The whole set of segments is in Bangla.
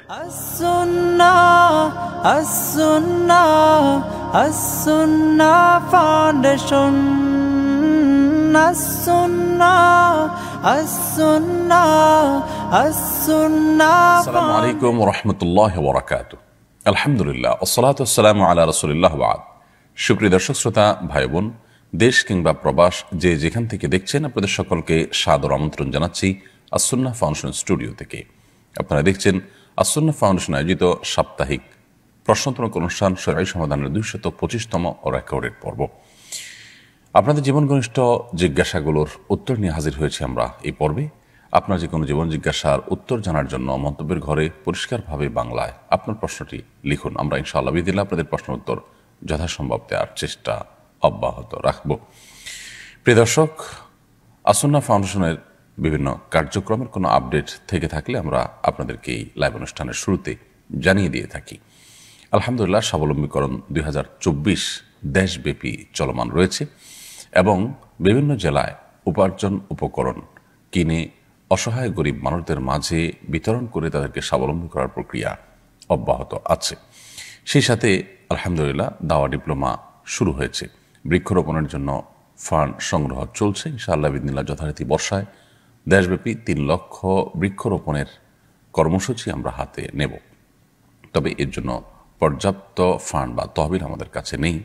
As-Sunnah, As-Sunnah, As-Sunnah Foundation. As-Sunnah, As-Sunnah, As-Sunnah. আসসালামু আলাইকুম ওয়া রাহমাতুল্লাহি ওয়া বারাকাতুহু। আলহামদুলিল্লাহ, ওয়াসসালাতু ওয়াসসালামু আলা রাসূলিল্লাহ ওয়া বা'দ। সুপ্রিয় দর্শক শ্রোতা ভাই বোন, দেশ কিংবা প্রবাস যে যেখান থেকে দেখছেন, আপনাদের সকলকে সাদর আমন্ত্রণ জানাচ্ছি আস-সুন্নাহ ফাউন্ডেশন স্টুডিও থেকে। আপনারা দেখছেন আস-সুন্নাহ ফাউন্ডেশন আয়োজিত সাপ্তাহিক প্রশ্নোত্তর অনুষ্ঠান শরঈ সমাধানের 225তম রেকর্ডেড পর্ব। আপনাদের জীবন ঘনিষ্ঠ জিজ্ঞাসাগুলোর উত্তর নিয়ে হাজির হয়েছি আমরা এই পর্বে। আপনার যে কোনো জীবন জিজ্ঞাসার উত্তর জানার জন্য মন্তব্যের ঘরে পরিষ্কারভাবে বাংলায় আপনার প্রশ্নটি লিখুন। আমরা ইনশাআল্লাহ বিদিল্লাহ আপনাদের প্রশ্ন উত্তর যথাসম্ভব দেওয়ার চেষ্টা অব্যাহত রাখব। প্রিয় দর্শক, আস-সুন্নাহ ফাউন্ডেশনের বিভিন্ন কার্যক্রমের কোনো আপডেট থেকে থাকলে আমরা আপনাদেরকে এই লাইভ অনুষ্ঠানের শুরুতে জানিয়ে দিয়ে থাকি। আলহামদুলিল্লাহ, স্বাবলম্বীকরণ 2024 দেশব্যাপী চলমান রয়েছে এবং বিভিন্ন জেলায় উপার্জন উপকরণ কিনে অসহায় গরিব মানুষদের মাঝে বিতরণ করে তাদেরকে স্বাবলম্বী করার প্রক্রিয়া অব্যাহত আছে। সেই সাথে আলহামদুলিল্লাহ দাওয়া ডিপ্লোমা শুরু হয়েছে। বৃক্ষরোপণের জন্য ফান্ড সংগ্রহ চলছে। ইনশাআল্লাহ বিদিনিল্লাহ যথারীতি বর্ষায় দেশব্যাপী 3 লক্ষ বৃক্ষরোপণের কর্মসূচি আমরা হাতে নেব। তবে এর জন্য পর্যাপ্ত ফান্ড বা তহবিল আমাদের কাছে নেই।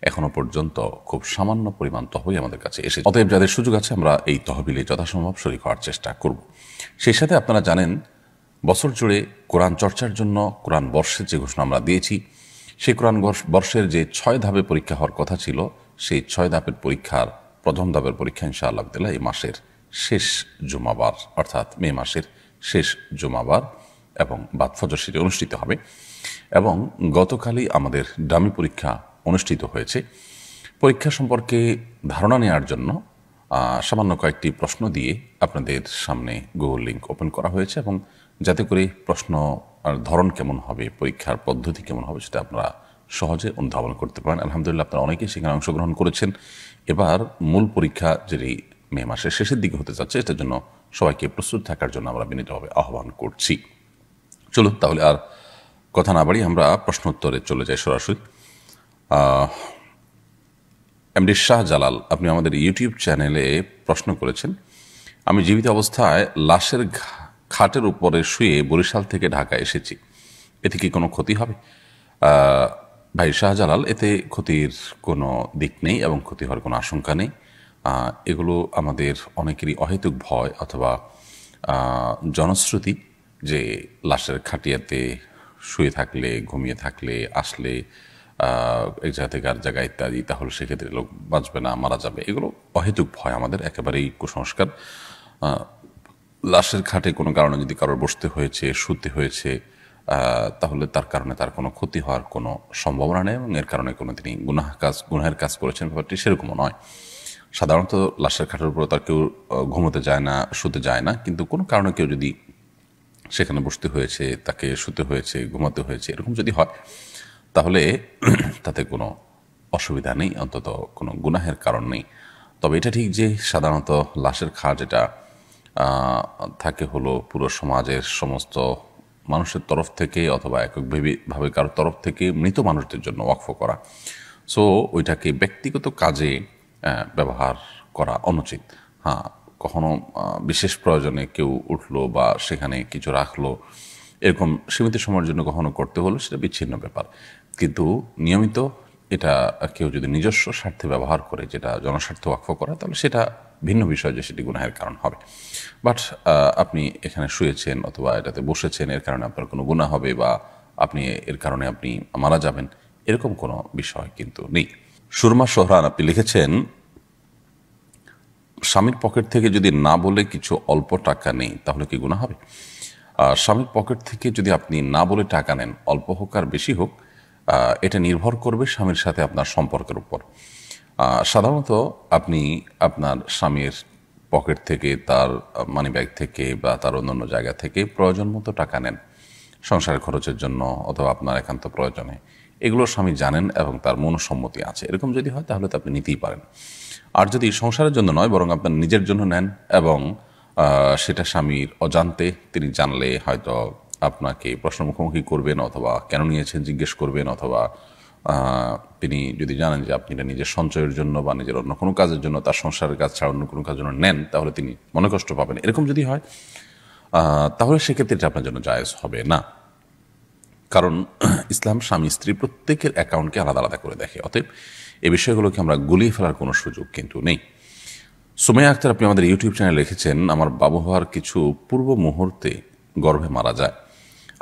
এখনো পর্যন্ত খুব সামান্য পরিমাণ তহবিল আমাদের কাছে এসেছে। অতএব যাদের সুযোগ আছে আমরা এই তহবিলে যথাসম্ভব শরীক হওয়ার চেষ্টা করব। সেই সাথে আপনারা জানেন, বছর জুড়ে কোরআন চর্চার জন্য কোরআন বর্ষের যে ঘোষণা আমরা দিয়েছি, সেই কোরআন বর্ষের যে 6 ধাপে পরীক্ষা হওয়ার কথা ছিল, সেই 6 ধাপের পরীক্ষার প্রথম ধাপের পরীক্ষা ইনশাআল্লাহ এই মাসের শেষ জুমাবার অর্থাৎ মে মাসের শেষ জুমাবার এবং বাদ ফজর সেটি অনুষ্ঠিত হবে। এবং গতকালই আমাদের ডামি পরীক্ষা অনুষ্ঠিত হয়েছে। পরীক্ষা সম্পর্কে ধারণা নেওয়ার জন্য সামান্য কয়েকটি প্রশ্ন দিয়ে আপনাদের সামনে গুগল লিঙ্ক ওপেন করা হয়েছে এবং যাতে করে প্রশ্ন ধরন কেমন হবে, পরীক্ষার পদ্ধতি কেমন হবে সেটা আপনারা সহজে অনুধাবন করতে পারেন। আলহামদুলিল্লাহ, আপনারা অনেকেই সেখানে অংশগ্রহণ করেছেন। এবার মূল পরীক্ষা যেটি মে মাসের শেষের দিকে হতে যাচ্ছে, এটার জন্য সবাইকে প্রস্তুত থাকার জন্য আমরা বিনীতভাবে আহ্বান করছি। চলুন তাহলে আর কথা না বাড়ি আমরা প্রশ্নোত্তরে চলে যাই সরাসরি। এমডি শাহজালাল, আপনি আমাদের ইউটিউব চ্যানেলে প্রশ্ন করেছেন, আমি জীবিত অবস্থায় লাশের খাটের উপরে শুয়ে বরিশাল থেকে ঢাকা এসেছি, এতে কি কোনো ক্ষতি হবে? ভাই শাহজালাল, এতে ক্ষতির কোনো দিক নেই এবং ক্ষতি হওয়ার কোনো আশঙ্কা নেই। এগুলো আমাদের অনেকেরই অহেতুক ভয় অথবা জনশ্রুতি যে লাশের খাটিয়াতে শুয়ে থাকলে, ঘুমিয়ে থাকলে, আসলে এক জায়গা থেকে আর জায়গায় ইত্যাদি, তাহলে সেক্ষেত্রে লোক বাঁচবে না, মারা যাবে। এগুলো অহেতুক ভয়, আমাদের একেবারেই কুসংস্কার। লাশের খাটে কোনো কারণে যদি কারোর বসতে হয়েছে, শুতে হয়েছে, তাহলে তার কারণে তার কোনো ক্ষতি হওয়ার কোনো সম্ভাবনা নেই এবং এর কারণে কোনো তিনি গুনাহের কাজ করেছেন ব্যাপারটি সেরকমও নয়। সাধারণত লাশের খাটের উপর তার কেউ ঘুমোতে যায় না, শুতে যায় না, কিন্তু কোনো কারণে কেউ যদি সেখানে বসতে হয়েছে, তাকে শুতে হয়েছে, ঘুমাতে হয়েছে, এরকম যদি হয় তাহলে তাতে কোনো অসুবিধা নেই, অন্তত কোনো গুনাহের কারণ নেই। তবে এটা ঠিক যে সাধারণত লাশের খাট এটা থাকে হলো পুরো সমাজের সমস্ত মানুষের তরফ থেকে অথবা এককভাবে কারোর তরফ থেকে মৃত মানুষদের জন্য ওয়াকফ করা। সো ওইটাকে ব্যক্তিগত কাজে ব্যবহার করা অনুচিত। হ্যাঁ, কখনো বিশেষ প্রয়োজনে কেউ উঠলো বা সেখানে কিছু রাখলো, এরকম সীমিত সময়ের জন্য কখনো করতে হলো, সেটা বিচ্ছিন্ন ব্যাপার। কিন্তু নিয়মিত এটা কেউ যদি নিজস্ব স্বার্থে ব্যবহার করে, যেটা জনস্বার্থে ওয়াকফ করা, তাহলে সেটা ভিন্ন বিষয় যে সেটি গুনাহের কারণ হবে। বাট আপনি এখানে শুয়েছেন অথবা এটাতে বসেছেন, এর কারণে আপনার কোনো গুনাহ হবে বা এর কারণে আপনি মারা যাবেন, এরকম কোনো বিষয় কিন্তু নেই। সুরমা সোহরান, আপনি লিখেছেন, স্বামীর পকেট থেকে যদি না বলে কিছু অল্প টাকা নেই তাহলে কি গুনাহ হবে? স্বামীর পকেট থেকে যদি আপনি না বলে টাকা নেন, অল্প হোক আর বেশি হোক, এটা নির্ভর করবে স্বামীর সাথে আপনার সম্পর্কের উপর। সাধারণত আপনি আপনার স্বামীর পকেট থেকে, তার মানি ব্যাগ থেকে বা তার অন্যান্য জায়গা থেকে প্রয়োজন মতো টাকা নেন সংসারের খরচের জন্য অথবা আপনার একান্ত প্রয়োজনে। এগুলো স্বামী জানেন এবং তার মনসম্মতি আছে। এরকম যদি হয় তাহলে তো আপনি নিতেই পারেন। আর যদি সংসারের জন্য নয়, বরং আপনার নিজের জন্য নেন এবং সেটা স্বামীর অজান্তে, তিনি জানলে হয়তো আপনাকে প্রশ্ন মুখোমুখি করবেন, অথবা কেন নিয়েছেন জিজ্ঞেস করবেন, অথবা তিনি যদি জানেন যে আপনি এটা নিজের সঞ্চয়ের জন্য বা নিজের অন্য কোনো কাজের জন্য, তার সংসারের কাজ ছাড়া অন্য কোনো কাজের জন্য নেন, তাহলে তিনি মনে কষ্ট পাবেন। এরকম যদি হয় তাহলে সেক্ষেত্রে এটা আপনার জন্য জায়েজ হবে না। কারণ ইসলাম স্বামী স্ত্রী প্রত্যেকের অ্যাকাউন্টকে আলাদা আলাদা করে দেখে। অতএব এই বিষয়গুলোকে আমরা গুলিয়ে ফেলার কোনো সুযোগ কিন্তু নেই। সুমাইয়া আক্তার, আপনি আমাদের ইউটিউব চ্যানেলে লিখেছেন, আমার বাবু হওয়ার কিছু পূর্ব মুহূর্তে গর্ভে মারা যায়।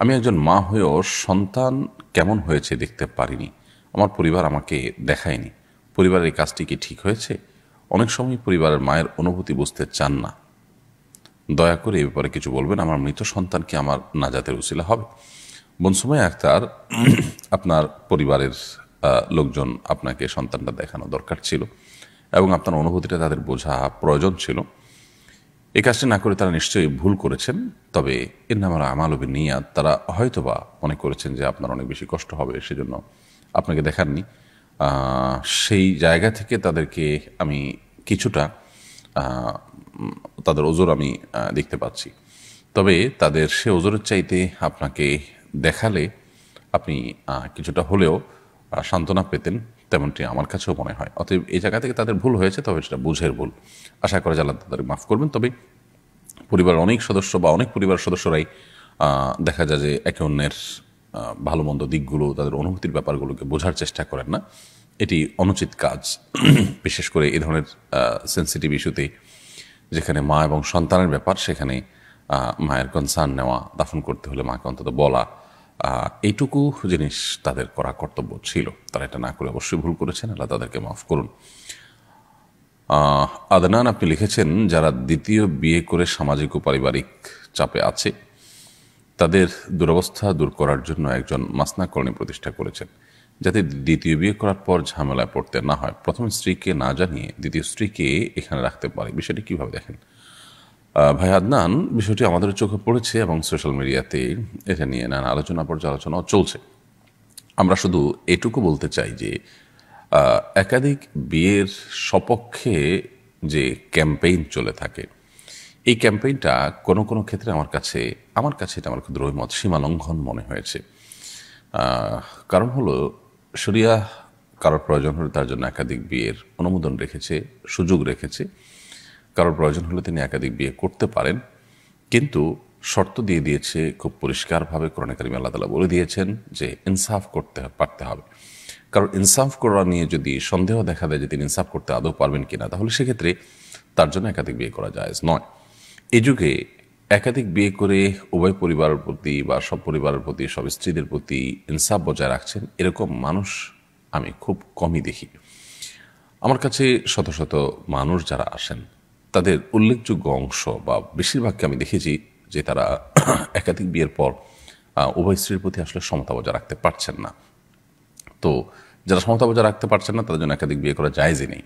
আমি একজন মা হয়েও সন্তান কেমন হয়েছে দেখতে পারিনি। আমার পরিবার আমাকে দেখায়নি। পরিবারের এই কাজটি কি ঠিক হয়েছে? অনেক সময় পরিবারের মায়ের অনুভূতি বুঝতে চান না। দয়া করে এ ব্যাপারে কিছু বলবেন। আমার মৃত সন্তান কি আমার নাজাতের উসিলা হবে? বোন সুমাইয়া আক্তার, আপনার পরিবারের লোকজন আপনাকে সন্তানটা দেখানো দরকার ছিল এবং আপনার অনুভূতিটা তাদের বোঝা প্রয়োজন ছিল। এই কাজটি না করে তারা নিশ্চয়ই ভুল করেছেন। তবে এর নাম আমাল বিনিয়াত, তারা হয়তোবা মনে করেছেন যে আপনার অনেক বেশি কষ্ট হবে, সেজন্য আপনাকে দেখাননি। সেই জায়গা থেকে তাদেরকে আমি কিছুটা তাদের ওজোর আমি দেখতে পাচ্ছি। তবে তাদের সে ওজোরের চাইতে আপনাকে দেখালে আপনি কিছুটা হলেও সান্ত্বনা পেতেন, তেমনটি আমার কাছেও মনে হয়। অতএব এই জায়গা থেকে তাদের ভুল হয়েছে, তবে সেটা বুঝের ভুল। আশা করা যায় আল্লাহ তাদের মাফ করবেন। তবে পরিবারের অনেক সদস্য বা অনেক পরিবারের সদস্যরাই দেখা যায় যে একে অন্যের ভালো মন্দ দিকগুলো, তাদের অনুভূতির ব্যাপারগুলোকে বোঝার চেষ্টা করেন না। এটি অনুচিত কাজ। বিশেষ করে এই ধরনের সেন্সিটিভ ইস্যুতে, যেখানে মা এবং সন্তানের ব্যাপার, সেখানে মায়ের কনসার্ন নেওয়া, দাফন করতে হলে মাকে অন্তত বলা, এইটুকু জিনিস তাদের করা কর্তব্য ছিল। তারা এটা না করে অবশ্যই ভুল করেছেন, আল্লাহ তাদেরকে মাফ করুন। আদনান, আপনি লিখেছেন, যারা দ্বিতীয় বিয়ে করে সামাজিক ও পারিবারিক চাপে আছে, তাদের দুরবস্থা দূর করার জন্য একজন মাসনা কলোনি প্রতিষ্ঠা করেছেন, যাতে দ্বিতীয় বিয়ে করার পর ঝামেলায় পড়তে না হয়। প্রথম স্ত্রীকে না জানিয়ে দ্বিতীয় স্ত্রীকে এখানে রাখতে পারে। বিষয়টি কীভাবে দেখেন? ভাই আদনান, বিষয়টি আমাদের চোখে পড়েছে এবং সোশ্যাল মিডিয়াতে এটা নিয়ে নানা আলোচনা পর্যালোচনাও চলছে। আমরা শুধু এটুকু বলতে চাই যে একাধিক বিয়ের সপক্ষে যে ক্যাম্পেইন চলে থাকে, এই ক্যাম্পেইনটা কোনো কোনো ক্ষেত্রে আমার কাছে এটা আমার ক্ষুদ্র মত সীমালঙ্ঘন মনে হয়েছে। কারণ হলো, শরিয়া কারোর প্রয়োজন হলে তার জন্য একাধিক বিয়ের অনুমোদন রেখেছে, সুযোগ রেখেছে। কারোর প্রয়োজন হলে তিনি একাধিক বিয়ে করতে পারেন, কিন্তু শর্ত দিয়ে দিয়েছে খুব পরিষ্কারভাবে। কোরআনে কারিমে আল্লাহ তাআলা বলে দিয়েছেন যে ইনসাফ করতে পারতে হবে। কারণ ইনসাফ করা নিয়ে যদি সন্দেহ দেখা দেয় যে তিনি ইনসাফ করতে আদৌ পারবেন কিনা, তাহলে সেক্ষেত্রে তার জন্য একাধিক বিয়ে করা জায়েজ নয়। এই যুগে একাধিক বিয়ে করে উভয় পরিবারের প্রতি বা সব পরিবারের প্রতি, সব স্ত্রীদের প্রতি ইনসাফ বজায় রাখছেন, এরকম মানুষ আমি খুব কমই দেখি। আমার কাছে শত শত মানুষ যারা আসেন, তাদের উল্লেখযোগ্য অংশ বা বেশিরভাগকে আমি দেখেছি যে তারা একাধিক বিয়ের পর উভয় স্ত্রীর প্রতি আসলে সমতা বজায় রাখতে পারছেন না। তো যারা সমতা বজায় রাখতে পারছেন না, তাদের জন্য একাধিক বিয়ে করা জায়েজই নেই।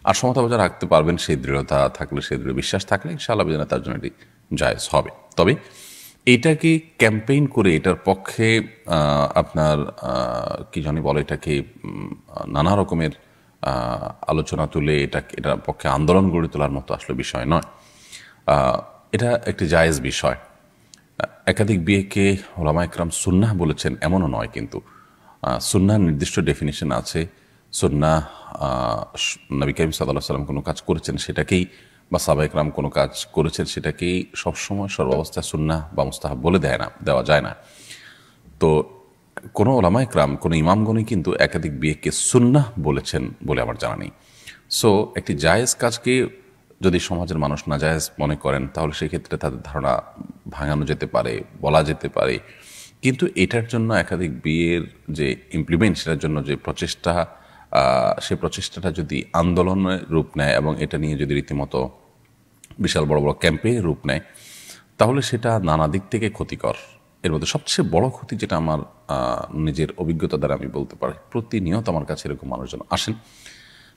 আর সমতা বজায় রাখতে পারবেন, সেই দৃঢ়তা থাকলে, সেই দৃঢ় বিশ্বাস থাকলে ইনশাআল্লাহ বিধানে তার জন্য এটি জায়েজ হবে। তবে এইটাকে ক্যাম্পেইন করে এটার পক্ষে আপনার কি জানি বলে, এটাকে নানা রকমের আলোচনা তুলে এটার পক্ষে আন্দোলন গড়ে তোলার মতো আসলে বিষয় নয়। এটা একটি জায়েজ বিষয়। একাধিক বিয়েকে ওলামা ইকরাম সুন্নাহ বলেছেন এমনও নয়, কিন্তু সুন্নাহর নির্দিষ্ট ডেফিনিশন আছে। সুন্নাহ, নবী করিম সাল্লাল্লাহু আলাইহি ওয়াসাল্লাম কোনো কাজ করেছেন সেটাকেই, বা সাহাবা ইকরাম কোনো কাজ করেছেন সেটাকেই সবসময় সর্বাবস্থায় সুন্নাহ বা মুস্তাহাব বলে দেওয়া যায় না। তো কোনো ওলামা ইকরাম, কোনো ইমামগণই কিন্তু একাধিক বিয়েকে সুন্নাহ বলেছেন বলে আমার জানা নেই। সো একটি জায়েজ কাজকে যদি সমাজের মানুষ না জায়েজ মনে করেন, তাহলে সেক্ষেত্রে তাদের ধারণা ভাঙানো যেতে পারে, বলা যেতে পারে। কিন্তু এটার জন্য একাধিক বিয়ের যে ইমপ্লিমেন্ট, সেটার জন্য যে প্রচেষ্টা, সেই প্রচেষ্টাটা যদি আন্দোলনের রূপ নেয় এবং এটা নিয়ে যদি রীতিমতো বিশাল বড় বড় ক্যাম্পেইনের রূপ নেয়, তাহলে সেটা নানা দিক থেকে ক্ষতিকর। এর মধ্যে সবচেয়ে বড় ক্ষতি যেটা আমার নিজের অভিজ্ঞতা দ্বারা আমি বলতে পারি, প্রতিনিয়ত আমার কাছে এরকম মানুষজন আসেন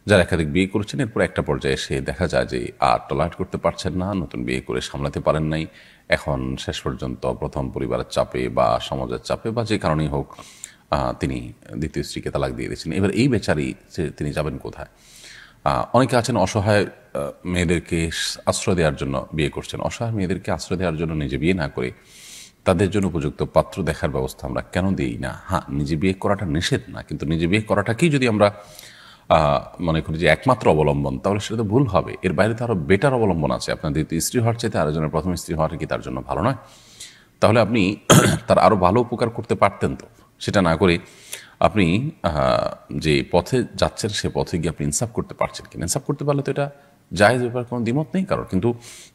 যারা একাধিক বিয়ে করেছেন, এরপর একটা পর্যায়ে এসে দেখা যায় যে আর টলারেট করতে পারছেন না, নতুন বিয়ে করে সামলাতে পারেন নাই। এখন শেষ পর্যন্ত প্রথম পরিবারের চাপে বা সমাজের চাপে বা যে কারণেই হোক, তিনি দ্বিতীয় স্ত্রীকে তালাক দিয়ে দিয়েছেন। এবার এই বেচারি তিনি যাবেন কোথায়? অনেকে আছেন অসহায় মেয়েদেরকে আশ্রয় দেওয়ার জন্য বিয়ে করছেন। অসহায় মেয়েদেরকে আশ্রয় দেওয়ার জন্য নিজে বিয়ে না করে তাদের জন্য উপযুক্ত পাত্র দেখার ব্যবস্থা আমরা কেন দিই না? হ্যাঁ, নিজে বিয়ে করাটা নিষেধ না, কিন্তু নিজে বিয়ে করাটাকেই যদি আমরা মনে করি যে একমাত্র অবলম্বন, তাহলে সেটা তো ভুল হবে। এর বাইরে তো আরও বেটার অবলম্বন আছে। আপনার দ্বিতীয় স্ত্রী হওয়ার চাইতে আরেকজনের প্রথম স্ত্রী হওয়াটা কি তার জন্য ভালো নয়? তাহলে আপনি তার আরও ভালো উপকার করতে পারতেন। তো সেটা না করে আপনি যে পথে যাচ্ছেন সে পথে গিয়ে আপনি ইনসাফ করতে পারছেন কিনা? ইনসাফ করতে পারলে তো এটা জায়েজ ব্যাপার, কোনো দ্বিমত নেই কারোর। কিন্তু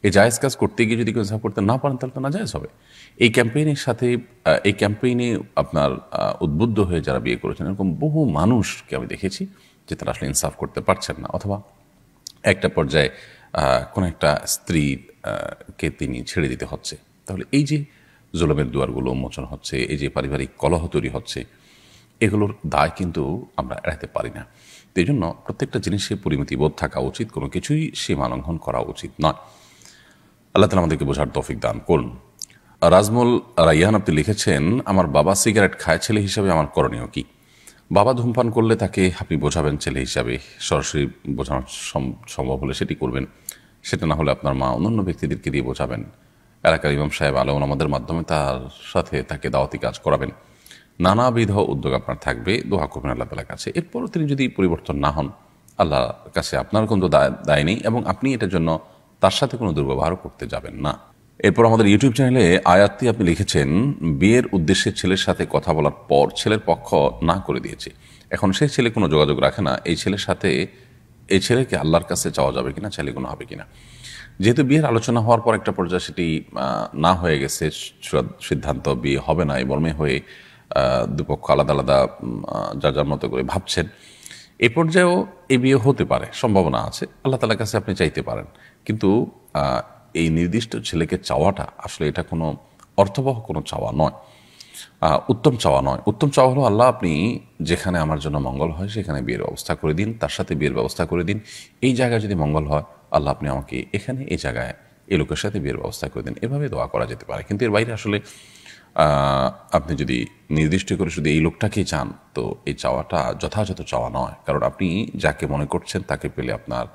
এই জায়েজ কাজ করতে গিয়ে যদি কেউ ইনসাফ করতে না পারেন তাহলে তো না জায়েজ হবে। এই ক্যাম্পেইনের সাথে এই ক্যাম্পেইনে আপনার উদ্বুদ্ধ হয়ে যারা বিয়ে করেছেন এরকম বহু মানুষকে আমি দেখেছি যে তারা আসলে ইনসাফ করতে পারছেন না, অথবা একটা পর্যায়ে কোনো একটা স্ত্রীকে তিনি ছেড়ে দিতে হচ্ছে। তাহলে এই যে জুলুমের দুয়ারগুলো উন্মোচন হচ্ছে, এই যে পারিবারিক কলহ তৈরি হচ্ছে, এগুলোর দায় কিন্তু আমরা এড়াতে পারি না। তো এই জন্য প্রত্যেকটা জিনিসে পরিমিতিবোধ থাকা উচিত, কোনো কিছুই সীমা লঙ্ঘন করা উচিত নয়। আল্লাহ তাআলা আমাদেরকে বোঝার তৌফিক দান করুন। রাজমুল রাইয়ান আপনি লিখেছেন, আমার বাবা সিগারেট খায়, ছেলে হিসাবে আমার করণীয় কি? বাবা ধূমপান করলে তাকে আপনি বোঝাবেন ছেলে হিসাবে, সরাসরি বোঝানো সম্ভব হলে সেটি করবেন। সেটা না হলে আপনার মা অন্যান্য ব্যক্তিদেরকে দিয়ে বোঝাবেন। এলাকার ইমাম সাহেব আলেম ওলামাদের মাধ্যমে তার সাথে তাকে দাওয়াতি কাজ করাবেন। নানাবিধ উদ্যোগ আপনার থাকবে, দোয়া করবেন আল্লাহ তাআলার কাছে। এরপরও তিনি যদি পরিবর্তন না হন, আল্লাহর কাছে আপনার কোনো দায় নেই এবং আপনি এটার জন্য তার সাথে কোনো দুর্ব্যবহারও করতে যাবেন না। এরপর আমাদের ইউটিউব চ্যানেলে আয়াতটি আপনি লিখেছেন, বিয়ের উদ্দেশ্যে ছেলের সাথে কথা বলার পর ছেলের পক্ষ না করে দিয়েছে, এখন সেই ছেলে কোনো যোগাযোগ রাখে না, এই ছেলের সাথে এই ছেলেকে আল্লাহর কাছে চাওয়া যাবে কিনা, চাইলে কোনো হবে কিনা? যেহেতু বিয়ের আলোচনা হওয়ার পর একটা পর্যায়ে সেটি না হয়ে গেছে, সিদ্ধান্ত বিয়ে হবে না এই মর্মে হয়ে দুপক্ষ আলাদা আলাদা যার যার মতো করে ভাবছেন, এ পর্যায়েও এই বিয়ে হতে পারে, সম্ভাবনা আছে। আল্লাহ তাআলার কাছে আপনি চাইতে পারেন, কিন্তু এই নির্দিষ্ট ছেলেকে চাওয়াটা আসলে এটা কোনো অর্থবহ কোনো চাওয়া নয়, উত্তম চাওয়া নয়। উত্তম চাওয়া হলো, আল্লাহ আপনি যেখানে আমার জন্য মঙ্গল হয় সেখানে বিয়ের ব্যবস্থা করে দিন, তার সাথে বিয়ের ব্যবস্থা করে দিন। এই জায়গায় যদি মঙ্গল হয়, আল্লাহ আপনি আমাকে এখানে এই জায়গায় এই লোকের সাথে বিয়ের ব্যবস্থা করে দিন, এভাবে দোয়া করা যেতে পারে। কিন্তু এর বাইরে আসলে আপনি যদি নির্দিষ্ট করে শুধু এই লোকটাকেই চান, তো এই চাওয়াটা যথাযথ চাওয়া নয়। কারণ আপনি যাকে মনে করছেন তাকে পেলে আপনার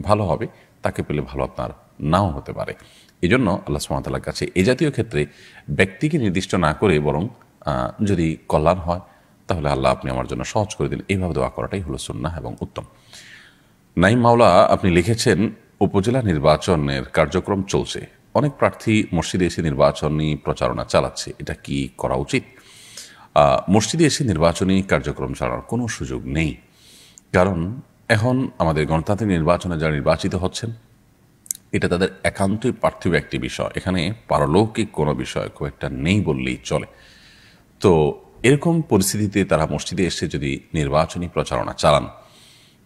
ভালো হবে, তাকে পেলে ভালো আপনার নাও হতে পারে। এই জন্য আল্লাহ সুবহানাহু ওয়া তাআলার কাছে এ জাতীয় ক্ষেত্রে ব্যক্তিকে নির্দিষ্ট না করে বরং যদি কল্যাণ হয় তাহলে আল্লাহ আপনি আমার জন্য সহজ করে দিন, এইভাবে দোয়া করাটাই হলো সুন্নাহ এবং উত্তম। নাইম মাওলা আপনি লিখেছেন, উপজেলা নির্বাচনের কার্যক্রম চলছে, অনেক প্রার্থী মসজিদে এসে নির্বাচনী প্রচারণা চালাচ্ছে, এটা কি করা উচিত? মসজিদে এসে নির্বাচনী কার্যক্রম চালানোর কোনো সুযোগ নেই, কারণ এখন আমাদের গণতান্ত্রিক নির্বাচনে যারা নির্বাচিত হচ্ছেন এটা তাদের একান্তই পার্থিব একটি বিষয়, এখানে পারলৌকিক কোনো বিষয় খুব একটা নেই বললেই চলে। তো এরকম পরিস্থিতিতে তারা মসজিদে এসে যদি নির্বাচনী প্রচারণা চালান,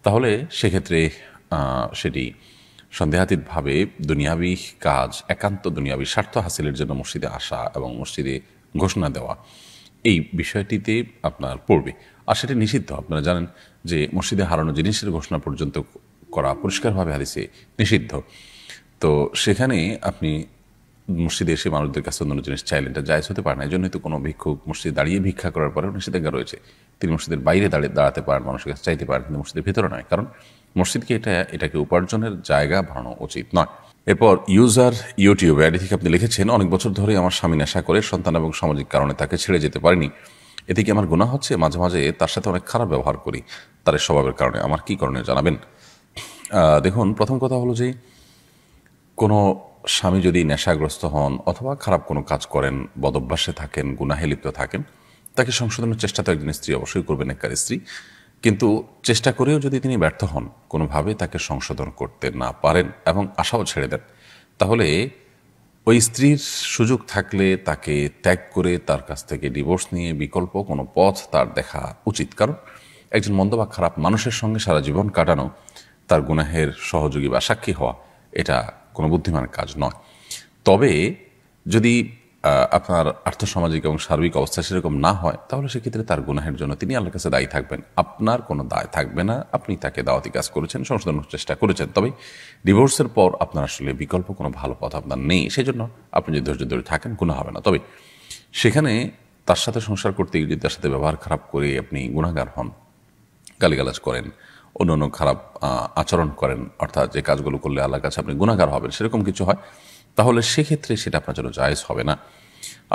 তাহলে সেক্ষেত্রে সেটি সন্দেহাতীতভাবে দুনিয়াবি কাজ, একান্ত দুনিয়াবি স্বার্থ হাসিলের জন্য মসজিদে আসা এবং মসজিদে ঘোষণা দেওয়া, এই বিষয়টিতে আপনার পড়বে। আর সেটি নিষিদ্ধ। আপনারা জানেন যে মসজিদে হারানো জিনিসের ঘোষণা পর্যন্ত করা পরিষ্কারভাবে হাদিসে নিষিদ্ধ। তো সেখানে আপনি মসজিদে এসে মানুষদের কাছে অন্য জিনিস চাইলেন, এটা জায়েজ হতে পারে না। এই জন্যই তো কোনো ভিক্ষুক মসজিদে দাঁড়িয়ে ভিক্ষা করার পরেও নিষেধাজ্ঞা রয়েছে। তিনি মসজিদের বাইরে দাঁড়াতে পারেন, মানুষের কাছে চাইতে পারেন, কিন্তু মসজিদের ভিতরে নয়, কারণ মসজিদকে এটাকে উপার্জনের জায়গা বানানো উচিত নয়। এরপর ইউজার ইউটিউব আইডি থেকে আপনি লিখেছেন, অনেক বছর ধরে আমার স্বামী নেশা করে, সন্তান এবং সামাজিক কারণে তাকে ছেড়ে যেতে পারিনি, এতে কি আমার গুনাহ হচ্ছে? মাঝে মাঝে তার সাথে অনেক খারাপ ব্যবহার করি, তার স্বভাবের কারণে, আমার কি করণীয় জানাবেন? দেখুন, প্রথম কথা হলো যে কোনো স্বামী যদি নেশাগ্রস্ত হন অথবা খারাপ কোনো কাজ করেন, বদভ্যাসে থাকেন, গুনাহে লিপ্ত থাকেন, তাকে সংশোধনের চেষ্টা তো একজন স্ত্রী অবশ্যই করবেন, নেককার স্ত্রী। কিন্তু চেষ্টা করেও যদি তিনি ব্যর্থ হন, কোনোভাবে তাকে সংশোধন করতে না পারেন এবং আশাও ছেড়ে দেন, তাহলে ওই স্ত্রীর সুযোগ থাকলে তাকে ত্যাগ করে তার কাছ থেকে ডিভোর্স নিয়ে বিকল্প কোনো পথ তার দেখা উচিত। কারণ একজন মন্দ বা খারাপ মানুষের সঙ্গে সারা জীবন কাটানো, তার গুনাহের সহযোগী বা সাক্ষী হওয়া, এটা কোনো বুদ্ধিমান কাজ নয়। তবে যদি আপনার আর্থসামাজিক এবং সার্বিক অবস্থা সেরকম না হয়, তাহলে সেক্ষেত্রে তার গুনাহের জন্য তিনি আল্লাহর কাছে দায়ী থাকবেন, আপনার কোনো দায় থাকবে না। আপনি তাকে দাওয়াতি কাজ করেছেন, সংশোধনের চেষ্টা করেছেন, তবে ডিভোর্সের পর আপনার আসলে বিকল্প কোনো ভালো পথ আপনার নেই। সেই জন্য আপনি যদি ধৈর্য ধরে থাকেন, গুনাহ হবে না। তবে সেখানে তার সাথে সংসার করতে গিয়ে যদি তার সাথে ব্যবহার খারাপ করে আপনি গুনাহগার হন, গালিগালাজ করেন, অন্য খারাপ আচরণ করেন, অর্থাৎ যে কাজগুলো করলে আল্লাহর কাছে আপনি গুনাহগার হবেন, সেরকম কিছু হয়, তাহলে সেক্ষেত্রে সেটা আপনার জন্য জায়েজ হবে না।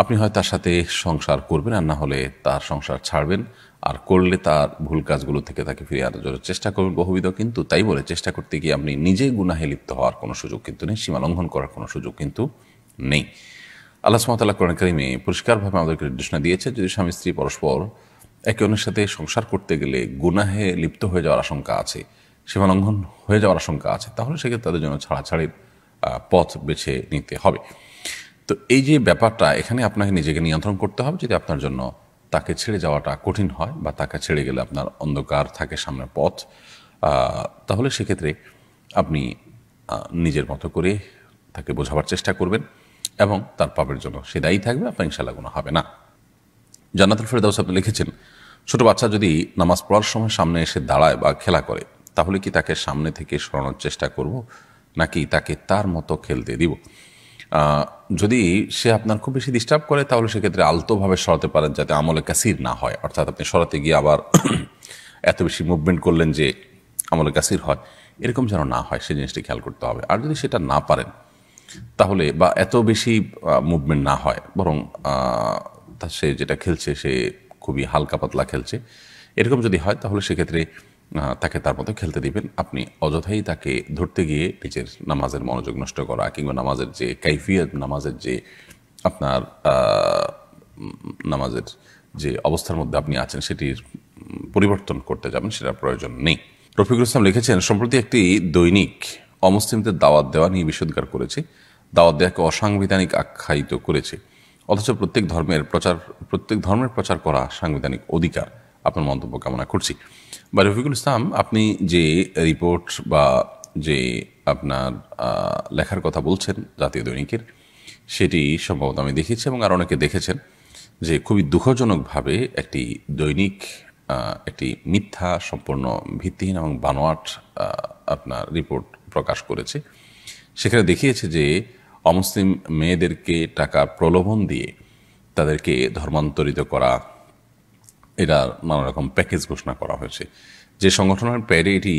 আপনি হয় তার সাথে সংসার করবেন, আর না হলে তার সংসার ছাড়বেন, আর করলে তার ভুল কাজগুলো থেকে তাকে ফিরিয়ে আনার জন্য চেষ্টা করবেন বহুবিধ। কিন্তু তাই বলে চেষ্টা করতে গিয়ে আপনি নিজে গুনাহে লিপ্ত হওয়ার কোনো সুযোগ কিন্তু নেই, সীমা লঙ্ঘন করার কোনো সুযোগ কিন্তু নেই। আল্লাহ সুবহানাহু ওয়া তাআলা কোরআন কারীমে পরিষ্কারভাবে আমাদেরকে নির্দেশনা দিয়েছে, যদি স্বামী স্ত্রী পরস্পর একে অন্যের সাথে সংসার করতে গেলে গুনাহে লিপ্ত হয়ে যাওয়ার আশঙ্কা আছে, সীমা লঙ্ঘন হয়ে যাওয়ার আশঙ্কা আছে, তাহলে সেক্ষেত্রে তাদের জন্য ছাড়াছাড়ির পথ বেছে নিতে হবে। তো এই যে ব্যাপারটা, এখানে আপনাকে নিজেকে নিয়ন্ত্রণ করতে হবে। যদি আপনার জন্য তাকে ছেড়ে যাওয়াটা কঠিন হয় বা তাকে ছেড়ে গেলে আপনার অন্ধকার থাকে সামনের পথ, তাহলে সেক্ষেত্রে আপনি নিজের মতো করে তাকে বোঝাবার চেষ্টা করবেন এবং তার পাপের জন্য সে দায়ী থাকবে, আপনার ইনশাআল্লাহ গুনাহ হবে না। জান্নাতুল ফেরদাউস আপনি লিখেছেন, ছোট বাচ্চা যদি নামাজ পড়ার সময় সামনে এসে দাঁড়ায় বা খেলা করে, তাহলে কি তাকে সামনে থেকে সরানোর চেষ্টা করব, নাকি তাকে তার মতো খেলতে দিব? যদি সে আপনার খুব বেশি ডিস্টার্ব করে, তাহলে সেক্ষেত্রে আলতোভাবে সরাতে পারেন, যাতে আমলে কাসির না হয়। অর্থাৎ আপনি সরাতে গিয়ে আবার এত বেশি মুভমেন্ট করলেন যে আমলে কাসির হয়, এরকম যেন না হয়, সেই জিনিসটি খেয়াল করতে হবে। আর যদি সেটা না পারেন, তাহলে বা এত বেশি মুভমেন্ট না হয়, বরং সে যেটা খেলছে সে খুবই হালকা পাতলা খেলছে, এরকম যদি হয়, তাহলে সেক্ষেত্রে তাকে তার মতো খেলতে দিবেন। আপনি অযথাই তাকে ধরতে গিয়ে নিজের নামাজের মনোযোগ নষ্ট করা, কিংবা নামাজের যে কাইফিয়ত, নামাজের যে আপনার নামাজের যে অবস্থার মধ্যে আপনি আছেন সেটির পরিবর্তন করতে যাবেন, সেটার প্রয়োজন নেই। রফিকুল ইসলাম লিখেছেন, সম্প্রতি একটি দৈনিক অমুসলিমদের দাওয়াত দেওয়া নিয়ে বিষোদ্গার করেছে, দাওয়াত দেওয়াকে অসাংবিধানিক আখ্যায়িত করেছে, অথচ প্রত্যেক ধর্মের প্রচার করা সাংবিধানিক অধিকার। আপনার মন্তব্য কামনা করছি। বা রফিকুল ইসলাম, আপনি যে রিপোর্ট বা যে আপনার লেখার কথা বলছেন জাতীয় দৈনিকের, সেটি সম্ভবত আমি দেখেছি এবং আর অনেকে দেখেছেন, যে খুবই দুঃখজনকভাবে একটি দৈনিক একটি মিথ্যা, সম্পূর্ণ ভিত্তিহীন এবং বানোয়াট আপনার রিপোর্ট প্রকাশ করেছে। সেখানে দেখিয়েছে যে অমুসলিম মেয়েদেরকে টাকার প্রলোভন দিয়ে তাদেরকে ধর্মান্তরিত করা, এটার নানা রকম প্যাকেজ ঘোষণা করা হয়েছে। যে সংগঠনের প্যাডে এটি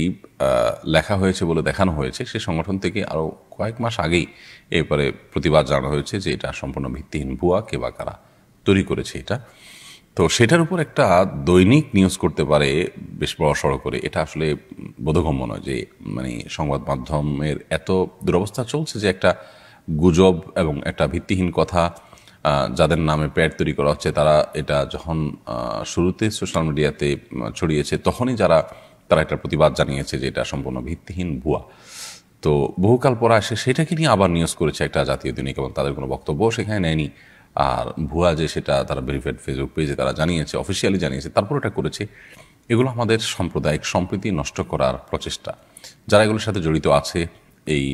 লেখা হয়েছে বলে দেখানো হয়েছে, সেই সংগঠন থেকে আরও কয়েক মাস আগেই এরপরে প্রতিবাদ জানানো হয়েছে যে এটা সম্পূর্ণ ভিত্তিহীন, ভুয়া, কে বা কারা তৈরি করেছে এটা। তো সেটার উপর একটা দৈনিক নিউজ করতে পারে বেশ বড় সড়ো করে, এটা আসলে বোধগম্য নয়। যে মানে সংবাদ মাধ্যমের এত দুরবস্থা চলছে যে একটা গুজব এবং একটা ভিত্তিহীন কথা যাদের নামে প্যাড তৈরি করা হচ্ছে, তারা এটা যখন শুরুতে সোশ্যাল মিডিয়াতে ছড়িয়েছে, তখনই তারা একটা প্রতিবাদ জানিয়েছে যে এটা সম্পূর্ণ ভিত্তিহীন, ভুয়া। তো বহুকাল পর আসে সেটাকে নিয়ে আবার নিউজ করেছে একটা জাতীয় দৈনিক, এবং তাদের কোনো বক্তব্য সেখানে নেয়নি। আর ভুয়া যে সেটা তারা ভেরিফাইড ফেসবুক পেজে তারা জানিয়েছে, অফিসিয়ালি জানিয়েছে, তারপর এটা করেছে। এগুলো আমাদের সাম্প্রদায়িক সম্প্রীতি নষ্ট করার প্রচেষ্টা। যারা এগুলোর সাথে জড়িত আছে, এই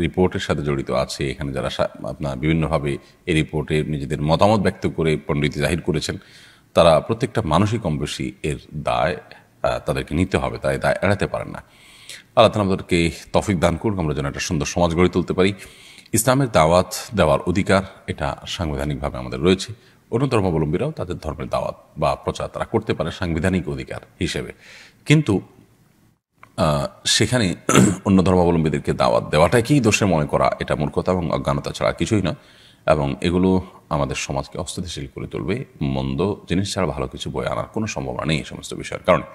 রিপোর্টের সাথে জড়িত আছে, এখানে যারা আপনার বিভিন্নভাবে এই রিপোর্টে নিজেদের মতামত ব্যক্ত করে পণ্ডিত জাহির করেছেন, তারা প্রত্যেকটা মানুষই কম বেশি এর দায় তাদেরকে নিতে হবে, তাই দায় এড়াতে পারেন না। আল্লাহ তাআলা আমাদেরকে তৌফিক দান করুন, আমরা যেন একটা সুন্দর সমাজ গড়ে তুলতে পারি। ইসলামের দাওয়াত দেওয়ার অধিকার এটা সাংবিধানিকভাবে আমাদের রয়েছে। অন্য ধর্মাবলম্বীরাও তাদের ধর্মের দাওয়াত বা প্রচার তারা করতে পারে সাংবিধানিক অধিকার হিসেবে, কিন্তু সেখানে অন্য ধর্মাবলম্বীদেরকে দাওয়াত দেওয়াটাকেই দোষে মনে করা, এটা মূর্খতা এবং অজ্ঞানতা ছাড়া কিছুই না। এবং এগুলো আমাদের সমাজকে অস্থিতিশীল করে তুলবে। মন্দ জিনিস ছাড়া ভালো কিছু বয়ে আনার কোনো সম্ভাবনা নেই এই সমস্ত বিষয়ের কারণে।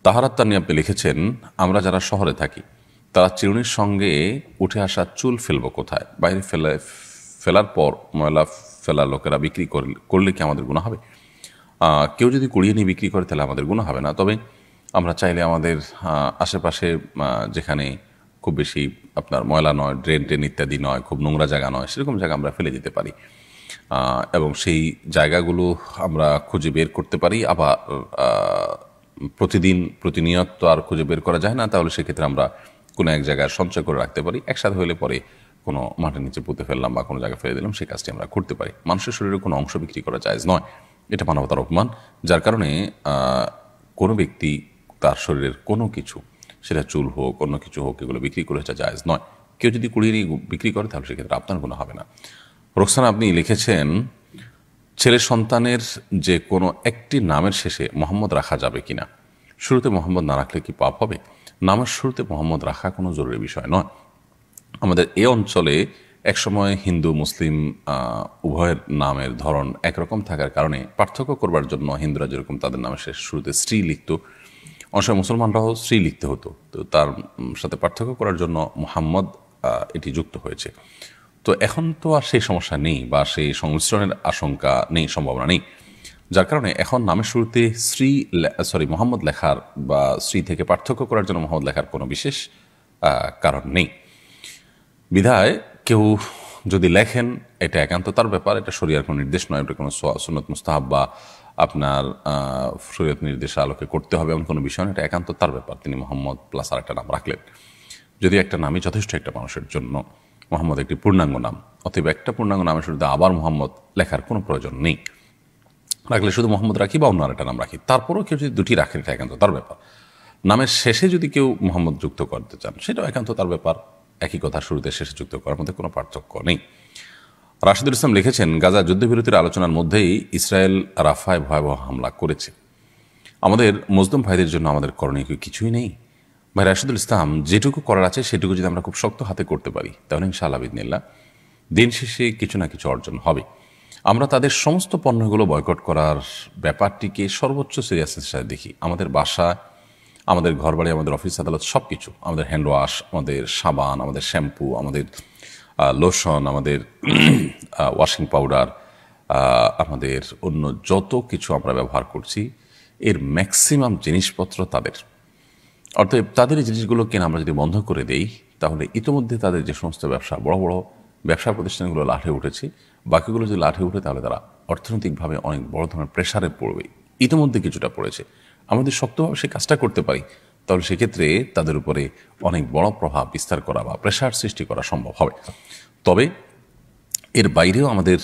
তাহারাত তানি আপনি লিখেছেন, আমরা যারা শহরে থাকি তারা চিরুনির সঙ্গে উঠে আসা চুল ফেলবো কোথায়? বাইরে ফেলার পর ময়লা ফেলা লোকেরা বিক্রি করলে কি আমাদের গুনাহ হবে? কেউ যদি কুড়িয়ে নিয়ে বিক্রি করে তাহলে আমাদের গুনাহ হবে না। তবে আমরা চাইলে আমাদের আশেপাশে যেখানে খুব বেশি আপনার ময়লা নয়, ড্রেন ইত্যাদি নয়, খুব নোংরা জায়গা নয়, সেরকম জায়গা আমরা ফেলে দিতে পারি এবং সেই জায়গাগুলো আমরা খুঁজে বের করতে পারি। আবার প্রতিনিয়ত তো আর খুঁজে বের করা যায় না, তাহলে সেক্ষেত্রে আমরা কোনো এক জায়গায় সঞ্চয় করে রাখতে পারি। একসাথে হলে পরে কোনো মাটির নিচে পুঁতে ফেললাম বা কোনো জায়গায় ফেলে দিলাম, সেই কাজটি আমরা করতে পারি। মানুষের শরীরে কোনো অংশ বিক্রি করা জায়েজ নয়, এটা মানবতার অপমান। যার কারণে কোনো ব্যক্তি তার শরীরের কোনো কিছু, সেটা চুল হোক, অন্য কিছু হোক, এগুলো বিক্রি করে এটা জায়েজ নয়। কেউ যদি কুড়িয়ে নিয়ে বিক্রি করে তাহলে সেক্ষেত্রে আপনার গুনাহ হবে না। রোকসানা আপনি লিখেছেন, ছেলে সন্তানের যে কোনো একটি নামের শেষে মোহাম্মদ রাখা যাবে কিনা? শুরুতে মোহাম্মদ না রাখলে কি পাপ হবে? নামের শুরুতে মোহাম্মদ রাখা কোনো জরুরি বিষয় নয়। আমাদের এ অঞ্চলে একসময় হিন্দু মুসলিম উভয়ের নামের ধরন একরকম থাকার কারণে পার্থক্য করবার জন্য হিন্দুরা যেরকম তাদের নামের শেষ শুরুতে স্ত্রী লিখত, অনেক সময় মুসলমানরাও স্ত্রী লিখতে হতো। তো তার সাথে পার্থক্য করার জন্য মুহাম্মদ এটি যুক্ত হয়েছে। তো এখন তো আর সেই সমস্যা নেই বা সেই সংমিশ্রণের আশঙ্কা নেই, সম্ভাবনা নেই, যার কারণে এখন নামের শুরুতে মোহাম্মদ লেখার বা স্ত্রী থেকে পার্থক্য করার জন্য মোহাম্মদ লেখার কোনো বিশেষ কারণ নেই। বিধায় কেউ যদি লেখেন এটা একান্ত তার ব্যাপার, এটা শরীয়তের কোনো নির্দেশ নয়, এটা কোনো সুন্নত মুস্তাহাব বা আপনার শরীয়ত নির্দেশের আলোকে করতে হবে এমন কোনো বিষয় না, এটা একান্ত তার ব্যাপার। তিনি মোহাম্মদ প্লাস আর একটা নাম রাখলেন, যদি একটা নামই যথেষ্ট একটা মানুষের জন্য। মোহাম্মদ একটি পূর্ণাঙ্গ নাম, অতএব একটা পূর্ণাঙ্গ নামের শুরুতে আবার মোহাম্মদ লেখার কোনো প্রয়োজন নেই। রাখলে শুধু মোহাম্মদ রাখি বা অন্য আরেকটা নাম রাখি, তারপরেও কেউ যদি দুটি রাখেন এটা একান্ত তার ব্যাপার। নামের শেষে যদি কেউ মোহাম্মদ যুক্ত করতে চান সেটাও একান্ত তার ব্যাপার, একই কথা শুরুতে শেষে যুক্ত করার মধ্যে কোনো পার্থক্য নেই। রাশিদুল ইসলাম লিখেছেন, গাজা যুদ্ধবিরতির আলোচনার মধ্যেই ইসরায়েল রাফায় ভয়াবহ হামলা করেছে, আমাদের মজলুম ভাইদের জন্য আমাদের করণীয় কিছুই নেই। ভাই রাশিদুল ইসলাম, যেটুকু করার আছে সেটুকু যদি আমরা খুব শক্ত হাতে করতে পারি তাহলে ইনশাআল্লাহ বিদিনিল্লাহ দিন শেষে কিছু না কিছু অর্জন হবে। আমরা তাদের সমস্ত পণ্যগুলো বয়কট করার ব্যাপারটিকে সর্বোচ্চ সিরিয়াসনেসের সাথে দেখি। আমাদের বাসা, আমাদের ঘরবাড়ি, আমাদের অফিস আদালত সব কিছু, আমাদের হ্যান্ড ওয়াশ, আমাদের সাবান, আমাদের শ্যাম্পু, আমাদের লোশন, আমাদের ওয়াশিং পাউডার, আমাদের অন্য যত কিছু আমরা ব্যবহার করছি এর ম্যাক্সিমাম জিনিসপত্র তাদের। অর্থাৎ তাদের এই জিনিসগুলো কেনা আমরা যদি বন্ধ করে দেই তাহলে ইতিমধ্যে তাদের যে সমস্ত ব্যবসা, বড় বড় ব্যবসা প্রতিষ্ঠানগুলো লাঠে উঠেছে, বাকিগুলো যদি লাঠে উঠে তাহলে তারা অর্থনৈতিকভাবে অনেক বড় ধরনের প্রেশারে পড়বে। ইতিমধ্যে কিছুটা পড়েছে। আমাদের শক্তভাবে সেই কাজটা করতে পারি তাহলে সেক্ষেত্রে তাদের উপরে অনেক বড় প্রভাব বিস্তার করা বা প্রেশার সৃষ্টি করা সম্ভব হবে। তবে এর বাইরেও আমাদের